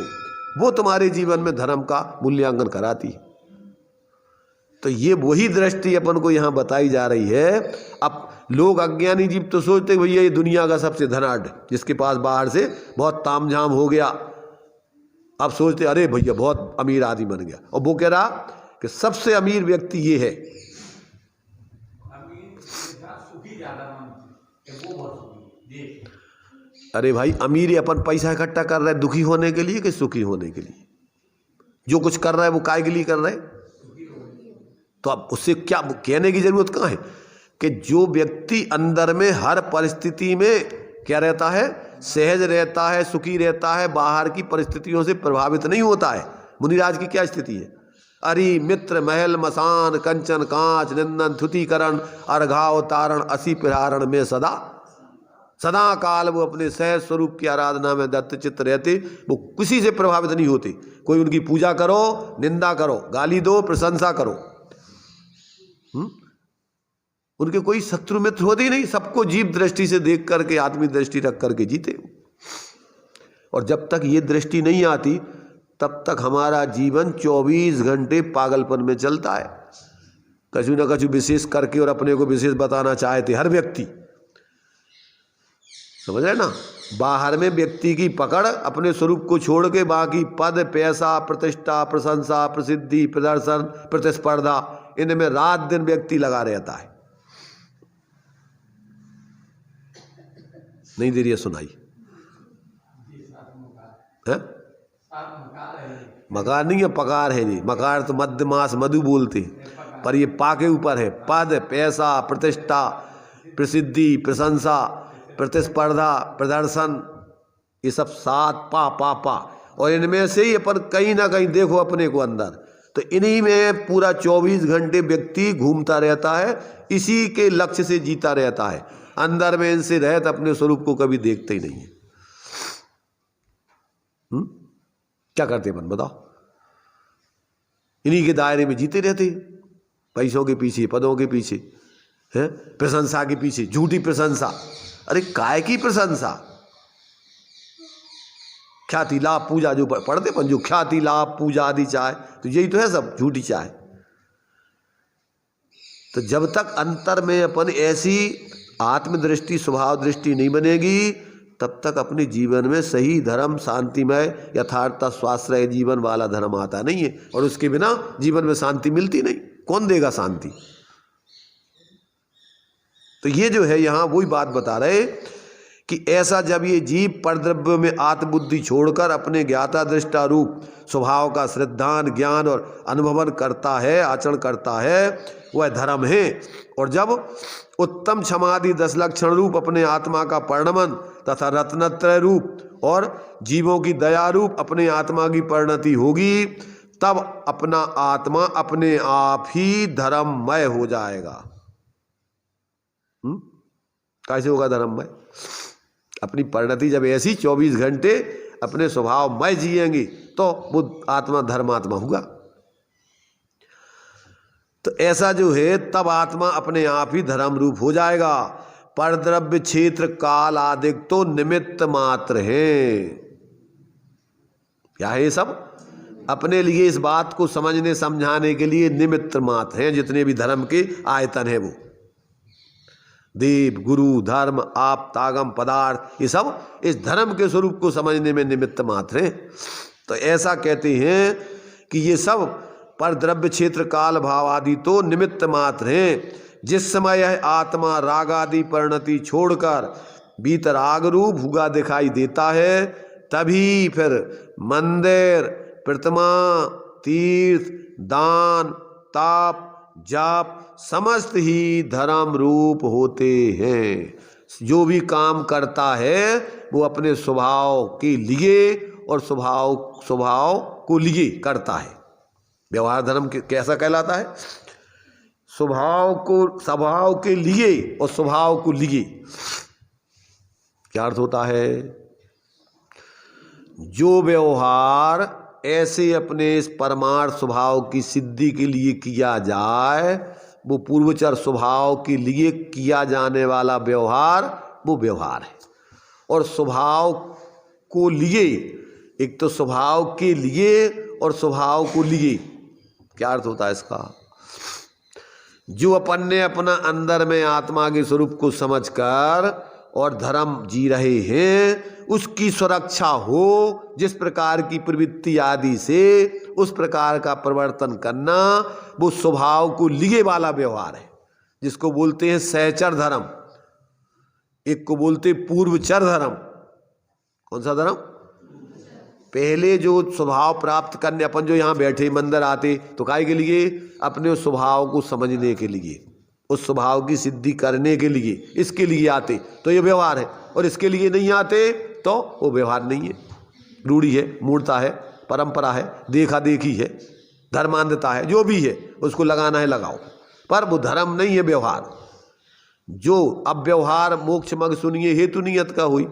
वो तुम्हारे जीवन में धर्म का मूल्यांकन कराती है। तो ये वही दृष्टि अपन को यहाँ बताई जा रही है। अब लोग अज्ञानी जीव तो सोचते भैया ये दुनिया का सबसे धनाढ़, जिसके पास बाहर से बहुत तामझाम हो गया, अब सोचते अरे भैया बहुत अमीर आदमी बन गया। और वो कह रहा कि सबसे अमीर व्यक्ति ये है। अरे भाई, अमीर अपन पैसा इकट्ठा कर रहे हैं दुखी होने के लिए कि सुखी होने के लिए? जो कुछ कर रहा है वो काय के लिए कर रहा है? तो अब उससे क्या कहने की जरूरत कहाँ है कि जो व्यक्ति अंदर में हर परिस्थिति में क्या रहता है? सहज रहता है, सुखी रहता है, बाहर की परिस्थितियों से प्रभावित नहीं होता है। मुनिराज की क्या स्थिति है? अरि मित्र महल मसान कंचन कांच निंदन थुतिकरण अर्घाव तारण असी प्रहारण में सदा सदा काल वो अपने सहज स्वरूप की आराधना में दत्त चित्त रहते, वो किसी से प्रभावित नहीं होते। कोई उनकी पूजा करो, निंदा करो, गाली दो, प्रशंसा करो, उनके कोई शत्रु मित्र होते ही नहीं। सबको जीव दृष्टि से देख करके, आत्मी दृष्टि रख करके जीते। और जब तक ये दृष्टि नहीं आती तब तक हमारा जीवन 24 घंटे पागलपन में चलता है। कछु न कछु विशेष करके और अपने को विशेष बताना चाहते हर व्यक्ति, समझ रहे ना? बाहर में व्यक्ति की पकड़ अपने स्वरूप को छोड़ के बाकी पद, पैसा, प्रतिष्ठा, प्रशंसा, प्रसिद्धि, प्रदर्शन, प्रतिस्पर्धा, इनमें रात दिन व्यक्ति लगा रहता है। नहीं दे रही है सुनाई है? मकार नहीं है, पकार है जी। मकार तो मध्य मास मधु बोलते, पर ये पा के ऊपर है। पद, पैसा, प्रतिष्ठा, प्रसिद्धि, प्रशंसा, प्रतिस्पर्धा, प्रदर्शन, ये सब 7 पा। और इनमें से ही अपन कहीं ना कहीं देखो अपने को अंदर, तो इन्हीं में पूरा 24 घंटे व्यक्ति घूमता रहता है, इसी के लक्ष्य से जीता रहता है। अंदर में इनसे रहत अपने स्वरूप को कभी देखते ही नहीं है। क्या करते अपन बताओ? इन्हीं के दायरे में जीते रहते, पैसों के पीछे, पदों के पीछे, है प्रशंसा के पीछे, झूठी प्रशंसा। अरे काय की प्रशंसा? ख्याति लाभ पूजा जो पढ़ते अपन, जो ख्याति लाभ पूजा आदि चाहे, तो यही तो है सब झूठी चाहे। तो जब तक अंतर में अपन ऐसी आत्मदृष्टि स्वभाव दृष्टि नहीं बनेगी तब तक अपने जीवन में सही धर्म शांतिमय यथार्थ स्वाश्रय जीवन वाला धर्म आता नहीं है। और उसके बिना जीवन में शांति मिलती नहीं। कौन देगा शांति? तो ये जो है यहाँ वही बात बता रहे कि ऐसा जब ये जीव परद्रव्य में आत्मबुद्धि छोड़कर अपने ज्ञाता दृष्टा रूप स्वभाव का श्रद्धान ज्ञान और अनुभवन करता है, आचरण करता है, वह धर्म है। और जब उत्तम क्षमादि 10 लक्षण रूप अपने आत्मा का परिणमन तथा रत्नत्रय रूप और जीवों की दया रूप अपने आत्मा की परिणति होगी, तब अपना आत्मा अपने आप ही धर्ममय हो जाएगा। कैसे होगा धर्ममय? अपनी परिणति जब ऐसी 24 घंटे अपने स्वभावमय जिएंगी तो वो आत्मा धर्मात्मा होगा। तो ऐसा जो है तब आत्मा अपने आप ही धर्म रूप हो जाएगा। परद्रव्य क्षेत्र काल आदि तो निमित्त मात्र है। क्या है ये सब? अपने लिए इस बात को समझने समझाने के लिए निमित्त मात्र हैं। जितने भी धर्म के आयतन है वो देव गुरु धर्म आप तागम पदार्थ ये सब इस धर्म के स्वरूप को समझने में निमित्त मात्र हैं। तो ऐसा कहते हैं कि ये सब पर द्रव्य क्षेत्र काल भाव आदि तो निमित्त मात्र हैं। जिस समय यह आत्मा राग आदि परिणति छोड़कर बीतराग रूप हुआ दिखाई देता है तभी फिर मंदिर प्रतिमा तीर्थ दान ताप जाप समस्त ही धर्म रूप होते हैं। जो भी काम करता है वो अपने स्वभाव के लिए और स्वभाव को लिए करता है। व्यवहार धर्म कैसा कहलाता है? स्वभाव के लिए और स्वभाव को लिए। क्या अर्थ होता है? जो व्यवहार ऐसे अपने इस परमार्थ स्वभाव की सिद्धि के लिए किया जाए वो पूर्वचर स्वभाव के लिए किया जाने वाला व्यवहार वो व्यवहार है। और स्वभाव को लिए, एक तो स्वभाव के लिए और स्वभाव को लिए, क्या अर्थ होता है इसका? जो अपन ने अपना अंदर में आत्मा के स्वरूप को समझकर और धर्म जी रहे हैं उसकी सुरक्षा हो, जिस प्रकार की प्रवृत्ति आदि से उस प्रकार का परिवर्तन करना, वो स्वभाव को लिए वाला व्यवहार है जिसको बोलते हैं सहचर धर्म। एक को बोलते पूर्वचर धर्म। कौन सा धर्म? पहले जो स्वभाव प्राप्त करने अपन जो यहाँ बैठे मंदिर आते तो काहे के लिए? अपने उस स्वभाव को समझने के लिए, उस स्वभाव की सिद्धि करने के लिए, इसके लिए आते तो ये व्यवहार है। और इसके लिए नहीं आते तो वो व्यवहार नहीं है, रूढ़ी है, मूर्ता है, परंपरा है, देखा देखी है, धर्मांधता है, जो भी है उसको लगाना है लगाओ, पर वो धर्म नहीं है व्यवहार। जो अब व्यवहार मोक्ष मग सुनिए हेतु नियत का हुई,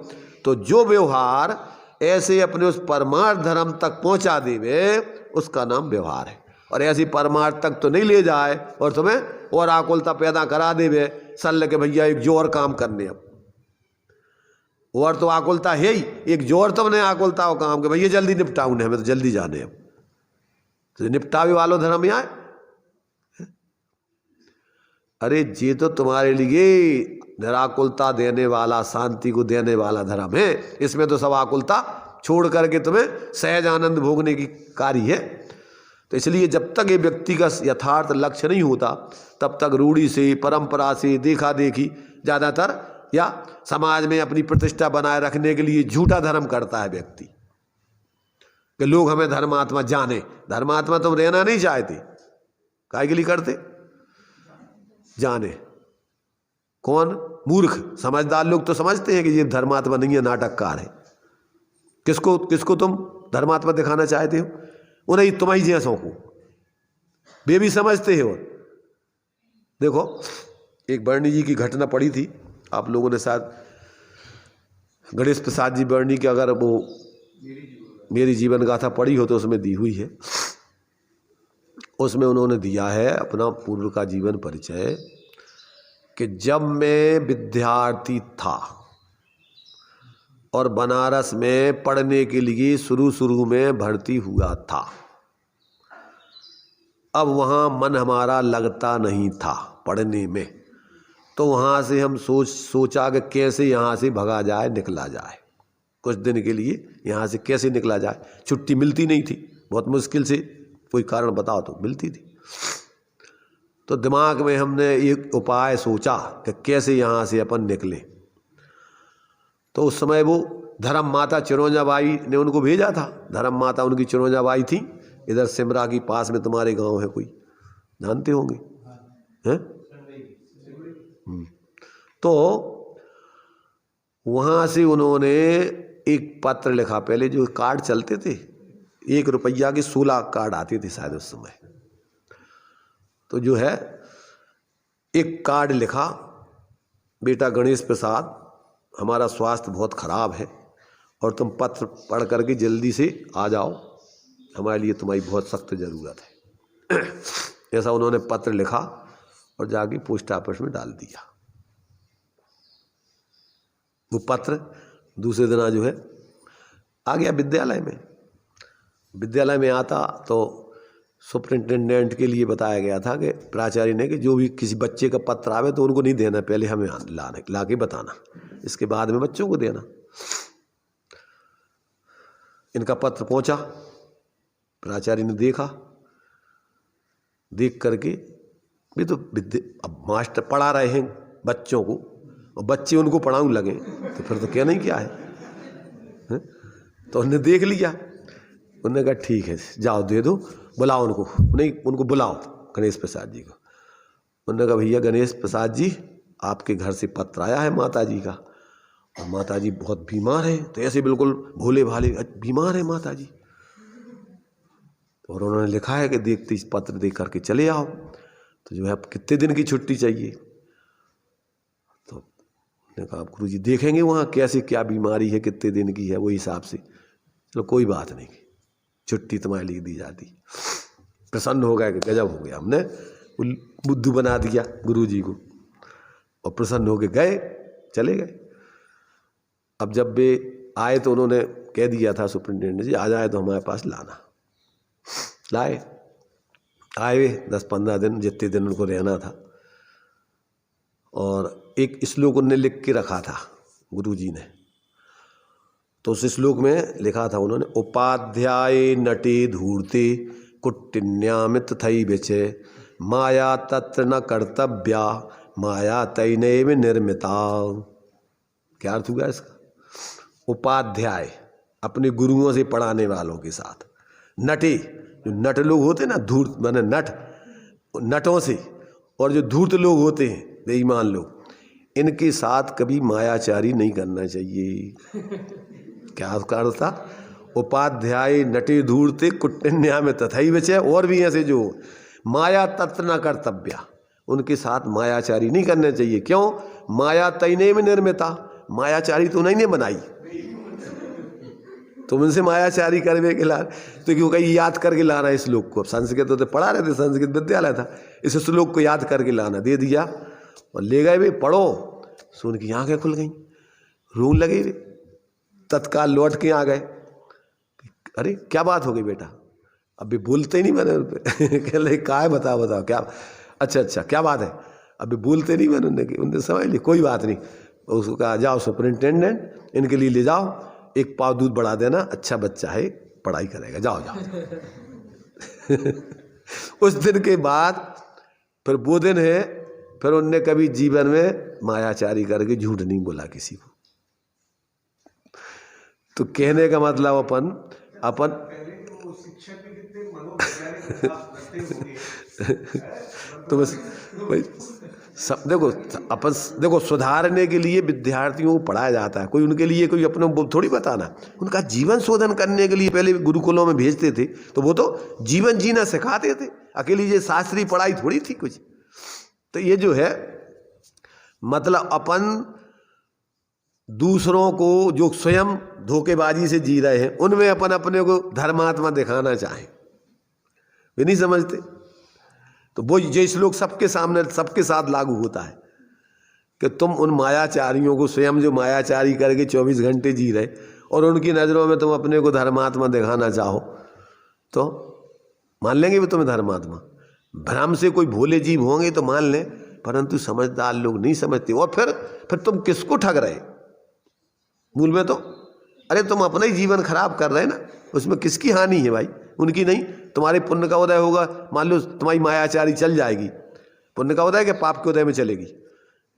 तो जो व्यवहार ऐसे अपने उस परमार्थ धर्म तक पहुंचा देवे उसका नाम व्यवहार है। और ऐसी परमार्थ तक तो नहीं ले जाए और तुम्हें और आकुलता पैदा करा देवे सल के भैया एक जोर काम करने। अब और तो आकुलता है ही, एक जोर तो नहीं आकुलता हो काम के भैया जल्दी निपटाऊ ने, हमें तो जल्दी जाने। अब तो निपटावे वालो धर्म यहाँ है। अरे ये तो तुम्हारे लिए निराकुलता देने वाला, शांति को देने वाला धर्म है। इसमें तो सब आकुलता छोड़ करके तुम्हें सहज आनंद भोगने की कार्य है। तो इसलिए जब तक ये व्यक्ति का यथार्थ लक्ष्य नहीं होता तब तक रूढ़ी से, परंपरा से, देखा देखी ज़्यादातर या समाज में अपनी प्रतिष्ठा बनाए रखने के लिए झूठा धर्म करता है व्यक्ति कि लोग हमें धर्मात्मा जाने। धर्मात्मा तुम रहना नहीं चाहते, काहे के लिए करते? जाने। कौन? मूर्ख। समझदार लोग तो समझते हैं कि ये धर्मात्मा नहीं है, नाटककार है। किसको तुम धर्मात्मा दिखाना चाहते हो? उन्हें तुम्हारी जैसों को वे भी समझते हो। देखो एक बर्णी जी की घटना पड़ी थी, आप लोगों ने शायद गणेश प्रसाद जी बर्णी की अगर वो मेरी जीवन गाथा पढ़ी हो तो उसमें दी हुई है। उसमें उन्होंने दिया है अपना पूर्व का जीवन परिचय कि जब मैं विद्यार्थी था और बनारस में पढ़ने के लिए शुरू में भर्ती हुआ था, अब वहाँ मन हमारा लगता नहीं था पढ़ने में। तो वहाँ से हम सोचा कि कैसे यहाँ से भगा जाए, निकला जाए, कुछ दिन के लिए यहाँ से कैसे निकला जाए। छुट्टी मिलती नहीं थी, बहुत मुश्किल से कोई कारण बताओ तो मिलती थी। तो दिमाग में हमने एक उपाय सोचा कि कैसे यहाँ से अपन निकले। तो उस समय वो धर्म माता चिरौंजाबाई ने उनको भेजा था। धर्म माता उनकी चिरौंजाबाई थी, इधर सिमरा की पास में तुम्हारे गांव है, कोई जानते होंगे हैं? तो वहाँ से उन्होंने एक पत्र लिखा। पहले जो कार्ड चलते थे, 1 रुपया के 16 कार्ड आते थे शायद उस समय। तो जो है एक कार्ड लिखा, बेटा गणेश प्रसाद, हमारा स्वास्थ्य बहुत खराब है और तुम पत्र पढ़ करके जल्दी से आ जाओ, हमारे लिए तुम्हारी बहुत सख्त ज़रूरत है। ऐसा उन्होंने पत्र लिखा और जाके पोस्ट ऑफिस में डाल दिया। वो पत्र दूसरे दिन जो है आ गया विद्यालय में। विद्यालय में आता तो सुपरिंटेंडेंट के लिए बताया गया था कि प्राचार्य ने कि जो भी किसी बच्चे का पत्र आवे तो उनको नहीं देना, पहले हमें ला के बताना, इसके बाद में बच्चों को देना। इनका पत्र पहुंचा, प्राचार्य ने देखा, देख करके भी तो अब मास्टर पढ़ा रहे हैं बच्चों को और बच्चे उनको पढ़ाऊँ लगे तो फिर तो कहना ही क्या है? तो उन्होंने देख लिया, उन्होंने कहा ठीक है जाओ दे दो, बुलाओ उनको। नहीं, उनको बुलाओ गणेश प्रसाद जी को। उन्होंने कहा भैया गणेश प्रसाद जी, आपके घर से पत्र आया है माता जी का, और माता जी बहुत बीमार है। तो ऐसे बिल्कुल भोले भाले, बीमार है माता जी, और उन्होंने लिखा है कि देखते इस पत्र देख करके चले आओ। तो जो है अब कितने दिन की छुट्टी चाहिए? तो उन्होंने कहा गुरुजी देखेंगे वहाँ कैसे क्या बीमारी है, कितने दिन की है, वो हिसाब से चलो कोई बात नहीं, छुट्टी तुम्हारे लिए दी जाती। प्रसन्न हो गए कि गजब हो गया, हमने बुद्धू बना दिया गुरुजी को, और प्रसन्न हो के गए, चले गए। अब जब वे आए तो उन्होंने कह दिया था सुपरिटेंडेंट जी, आ जाए तो हमारे पास लाना। लाए, आए 10-15 दिन, जितने दिन उनको रहना था। और एक श्लोक उन्होंने लिख के रखा था गुरुजी ने। तो उस श्लोक में लिखा था उन्होंने, उपाध्याय नटे धूर्ते कुटिन्यामित थई बिचे माया तत्र न कर्तव्या माया तैनैव निर्मिता। क्या अर्थ हुआ इसका? उपाध्याय अपने गुरुओं से पढ़ाने वालों के साथ, नटे जो नट लोग होते ना, धूर्त माने नटों से, और जो धूर्त लोग होते हैं बेईमान लोग, इनके साथ कभी मायाचारी नहीं करना चाहिए। क्या अर्थ था? उपाध्याय नटे धूर्ते कुटिन्या में तथई बचे, और भी ऐसे जो माया तत्र न कर्तव्या, उनके साथ मायाचारी नहीं करना चाहिए। क्यों? माया तैने में निर्मिता, मायाचारी तो नहीं ने बनाई, तुम उनसे मायाचारी करवे के ला। तो क्यों कहीं याद करके लाना इस श्लोक को। अब संस्कृत तो पढ़ा रहे थे, संस्कृत विद्यालय था, इस श्लोक को याद करके लाना, दे दिया और ले गए। वे पढ़ो, सुन की आंखें खुल गई, रोने लगे वे। तत्काल लौट के आ गए, अरे क्या बात हो गई बेटा? अभी बोलते ही नहीं मैंने उन पर। कह रहे क्या है, बताओ क्या? अच्छा क्या बात है? अभी बोलते नहीं मैंने उनने समझ ली, कोई बात नहीं। उसको कहा जाओ सुपरिंटेंडेंट, इनके लिए ले जाओ, एक पाव दूध बढ़ा देना, अच्छा बच्चा है, पढ़ाई करेगा, जाओ। उस दिन के बाद फिर वो दिन है, फिर उनने कभी जीवन में मायाचारी करके झूठ नहीं बोला किसी को। तो कहने का मतलब अपन शिक्षक भी कितने मनोवैज्ञानिक होंगे। तो बस भाई सब देखो सुधारने के लिए विद्यार्थियों को पढ़ाया जाता है, कोई उनके लिए कोई अपने थोड़ी बताना। उनका जीवन शोधन करने के लिए पहले गुरुकुलों में भेजते थे, तो वो तो जीवन जीना सिखाते थे, अकेली ये शास्त्रीय पढ़ाई थोड़ी थी कुछ। तो ये जो है मतलब अपन दूसरों को जो स्वयं धोखेबाजी से जी रहे हैं, उनमें अपन अपने को धर्मात्मा दिखाना चाहें, वे नहीं समझते। तो वो ये श्लोक सबके सामने सबके साथ लागू होता है कि तुम उन मायाचारियों को, स्वयं जो मायाचारी करके 24 घंटे जी रहे, और उनकी नज़रों में तुम अपने को धर्मात्मा दिखाना चाहो, तो मान लेंगे भी तुम्हें धर्मात्मा। भ्रम से कोई भोले जीव होंगे तो मान लें, परंतु समझदार लोग नहीं समझते। और फिर तुम किसको ठग रहे? मूल में तो अरे तुम अपना ही जीवन खराब कर रहे हैं ना, उसमें किसकी हानि है भाई? उनकी नहीं। तुम्हारे पुण्य का उदय होगा, मान लो तुम्हारी मायाचारी चल जाएगी, पुण्य का उदय कि पाप के उदय में चलेगी?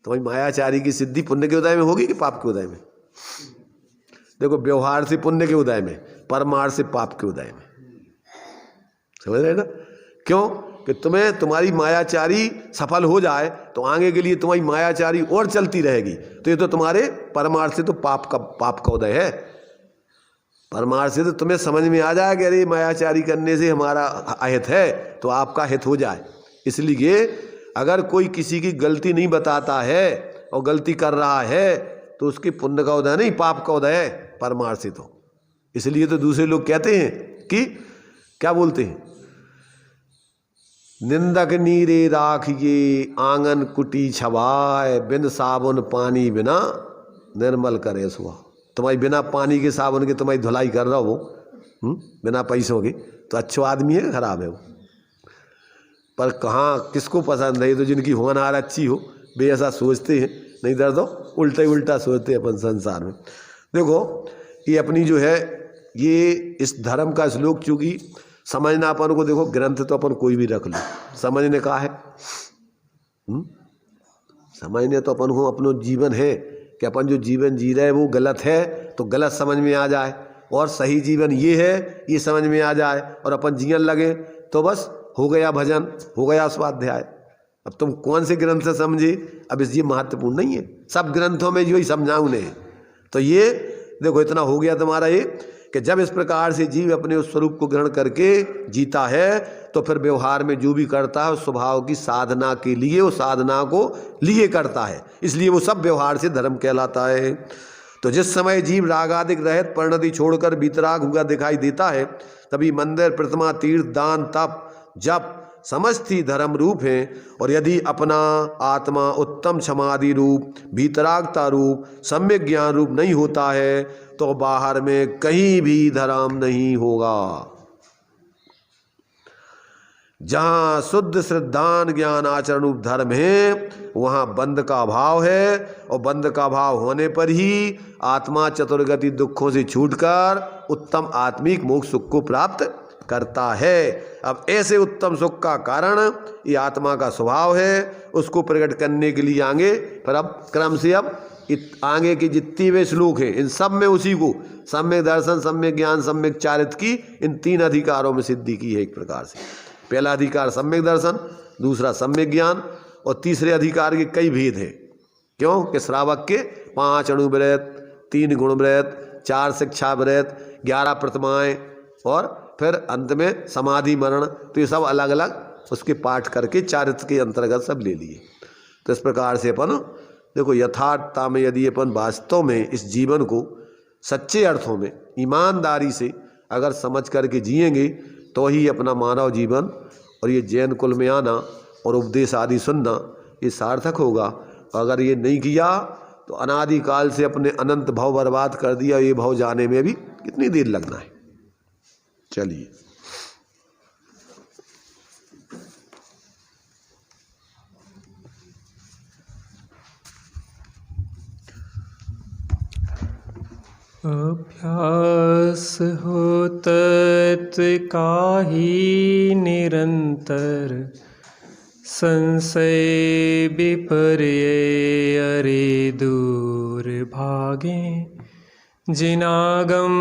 तुम्हारी मायाचारी की सिद्धि पुण्य के उदय में होगी कि पाप के उदय में? देखो, व्यवहार से पुण्य के उदय में, परमार्थ से पाप के उदय में। समझ रहे ना? क्यों? कि तुम्हें तुम्हारी मायाचारी सफल हो जाए तो आगे के लिए तुम्हारी मायाचारी और चलती रहेगी, तो ये तो तुम्हारे परमार्थ से तो पाप का उदय है। परमार्थ से तो तुम्हें समझ में आ जाए कि अरे मायाचारी करने से हमारा अहित है, तो आपका हित हो जाए। इसलिए अगर कोई किसी की गलती नहीं बताता है और गलती कर रहा है तो उसके पुण्य का उदय नहीं, पाप का उदय है परमार्थ से तो। इसलिए तो दूसरे लोग कहते हैं कि क्या बोलते हैं, निंदक नीरे राखिए आंगन कुटी छवाए, बिन साबुन पानी बिना निर्मल करे सुहा। तुम्हारी बिना पानी के साबुन के तुम्हारी धुलाई कर रहा हो वो, बिना पैसों के, तो अच्छा आदमी है खराब है वो? पर कहाँ किसको पसंद है? ये तो जिनकी होनहार अच्छी हो वे ऐसा सोचते हैं, नहीं दर्द हो उल्टा ही उल्टा सोचते हैं अपन संसार में। देखो, ये अपनी जो है ये इस धर्म का श्लोक, चूँकि समझना अपन को, देखो ग्रंथ तो अपन कोई भी रख लो, समझने का है। समझने तो अपन को अपनो जीवन है कि अपन जो जीवन जी रहे हैं वो गलत है तो गलत समझ में आ जाए, और सही जीवन ये है ये समझ में आ जाए, और अपन जीवन लगे तो बस हो गया भजन, हो गया स्वाध्याय। अब तुम कौन से ग्रंथ से समझे, अब ये महत्वपूर्ण नहीं है। सब ग्रंथों में जो ही समझा उन्हें, तो ये देखो इतना हो गया तुम्हारा ये कि जब इस प्रकार से जीव अपने उस स्वरूप को ग्रहण करके जीता है तो फिर व्यवहार में जो भी करता है उस स्वभाव की साधना के लिए, वो साधना को लिए करता है, इसलिए वो सब व्यवहार से धर्म कहलाता है। तो जिस समय जीव रागादिक रहित परिणति छोड़कर बीतराग हुआ दिखाई देता है, तभी मंदिर, प्रतिमा, तीर्थ, दान, तप, जप समस्त ही धर्म रूप हैं। और यदि अपना आत्मा उत्तम समाधि रूप, भीतरागता रूप, सम्यक ज्ञान रूप नहीं होता है तो बाहर में कहीं भी धर्म नहीं होगा। जहाँ शुद्ध श्रद्धान ज्ञान आचरण रूप धर्म है वहाँ बंध का अभाव है, और बंध का अभाव होने पर ही आत्मा चतुर्गति दुखों से छूटकर उत्तम आत्मिक मोक्ष सुख को प्राप्त करता है। अब ऐसे उत्तम सुख का कारण ये आत्मा का स्वभाव है, उसको प्रकट करने के लिए आगे फिर अब क्रम से अब आगे के जितने वे श्लोक हैं इन सब में उसी को सम्यक दर्शन, सम्यक ज्ञान, सम्यक चारित्र की इन 3 अधिकारों में सिद्धि की है। एक प्रकार से पहला अधिकार सम्यक दर्शन, दूसरा सम्यक ज्ञान, और तीसरे अधिकार के कई भेद हैं। क्यों कि श्रावक के 5 अणुव्रत, 3 गुणव्रत, 4 शिक्षा व्रत, 11 प्रतिमाएं, और फिर अंत में समाधि मरण, तो ये सब अलग अलग उसके पाठ करके चारित्र के अंतर्गत सब ले लिए। तो इस प्रकार से अपन देखो यथार्थता में यदि अपन वास्तव में इस जीवन को सच्चे अर्थों में ईमानदारी से अगर समझ करके जिएंगे तो ही अपना मानव जीवन और ये जैन कुल में आना और उपदेश आदि सुनना ये सार्थक होगा। अगर ये नहीं किया तो अनादिकाल से अपने अनंत भव बर्बाद कर दिया, ये भव जाने में भी कितनी देर लगना है। चलिए अभ्यास हो तत्व का ही निरंतर, संशय विपर्य अरे दूर भागे। जिनागम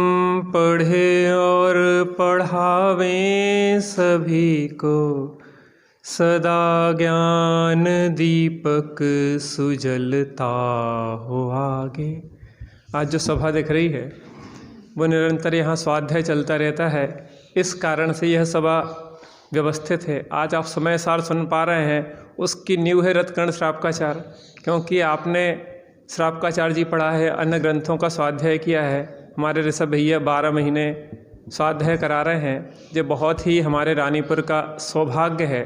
पढ़े और पढ़ावें सभी को, सदा ज्ञान दीपक सुजलता हो आगे। आज जो सभा दिख रही है वो निरंतर यहाँ स्वाध्याय चलता रहता है, इस कारण से यह सभा व्यवस्थित है। आज आप समय सार सुन पा रहे हैं, उसकी नींव है रत्कर्ण श्रावकाचार, क्योंकि आपने श्रावकाचार्य जी पढ़ा है, अन्य ग्रंथों का स्वाध्याय किया है। हमारे ऋषभ भैया 12 महीने स्वाध्याय करा रहे हैं, जो बहुत ही हमारे रानीपुर का सौभाग्य है।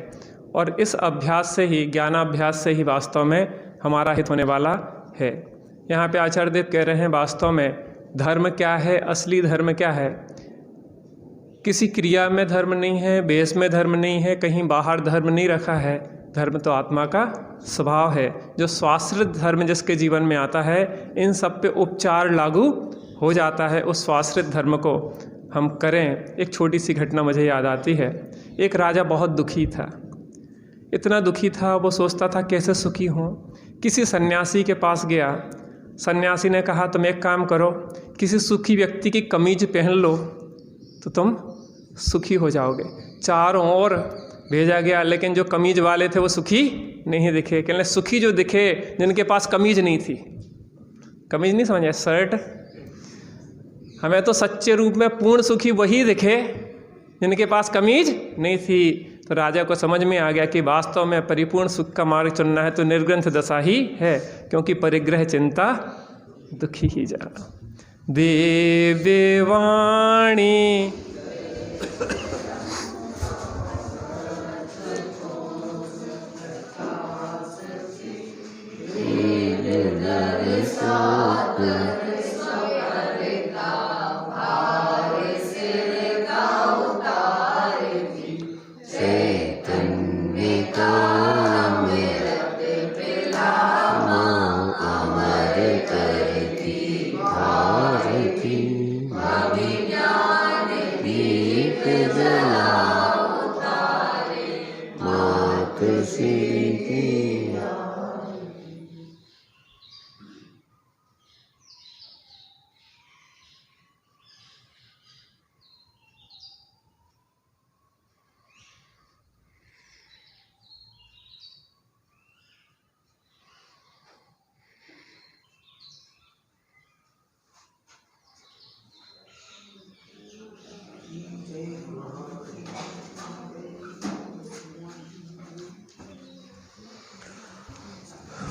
और इस अभ्यास से ही, ज्ञानाभ्यास से ही वास्तव में हमारा हित होने वाला है। यहाँ पे आचार्य देव कह रहे हैं वास्तव में धर्म क्या है, असली धर्म क्या है। किसी क्रिया में धर्म नहीं है, वेश में धर्म नहीं है, कहीं बाहर धर्म नहीं रखा है। धर्म तो आत्मा का स्वभाव है। जो स्वाश्रित धर्म जिसके जीवन में आता है, इन सब पे उपचार लागू हो जाता है। उस स्वाश्रित धर्म को हम करें। एक छोटी सी घटना मुझे याद आती है। एक राजा बहुत दुखी था, इतना दुखी था, वो सोचता था कैसे सुखी हूँ। किसी सन्यासी के पास गया। सन्यासी ने कहा तुम एक काम करो, किसी सुखी व्यक्ति की कमीज पहन लो तो तुम सुखी हो जाओगे। चारों ओर भेजा गया, लेकिन जो कमीज वाले थे वो सुखी नहीं दिखे। कहने सुखी जो दिखे जिनके पास कमीज नहीं थी। कमीज नहीं समझे, शर्ट। हमें तो सच्चे रूप में पूर्ण सुखी वही दिखे जिनके पास कमीज नहीं थी। तो राजा को समझ में आ गया कि वास्तव में परिपूर्ण सुख का मार्ग चुनना है तो निर्ग्रंथ दशा ही है, क्योंकि परिग्रह चिंता दुखी ही जा। देवाणी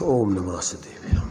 ओम नमः शिवाय।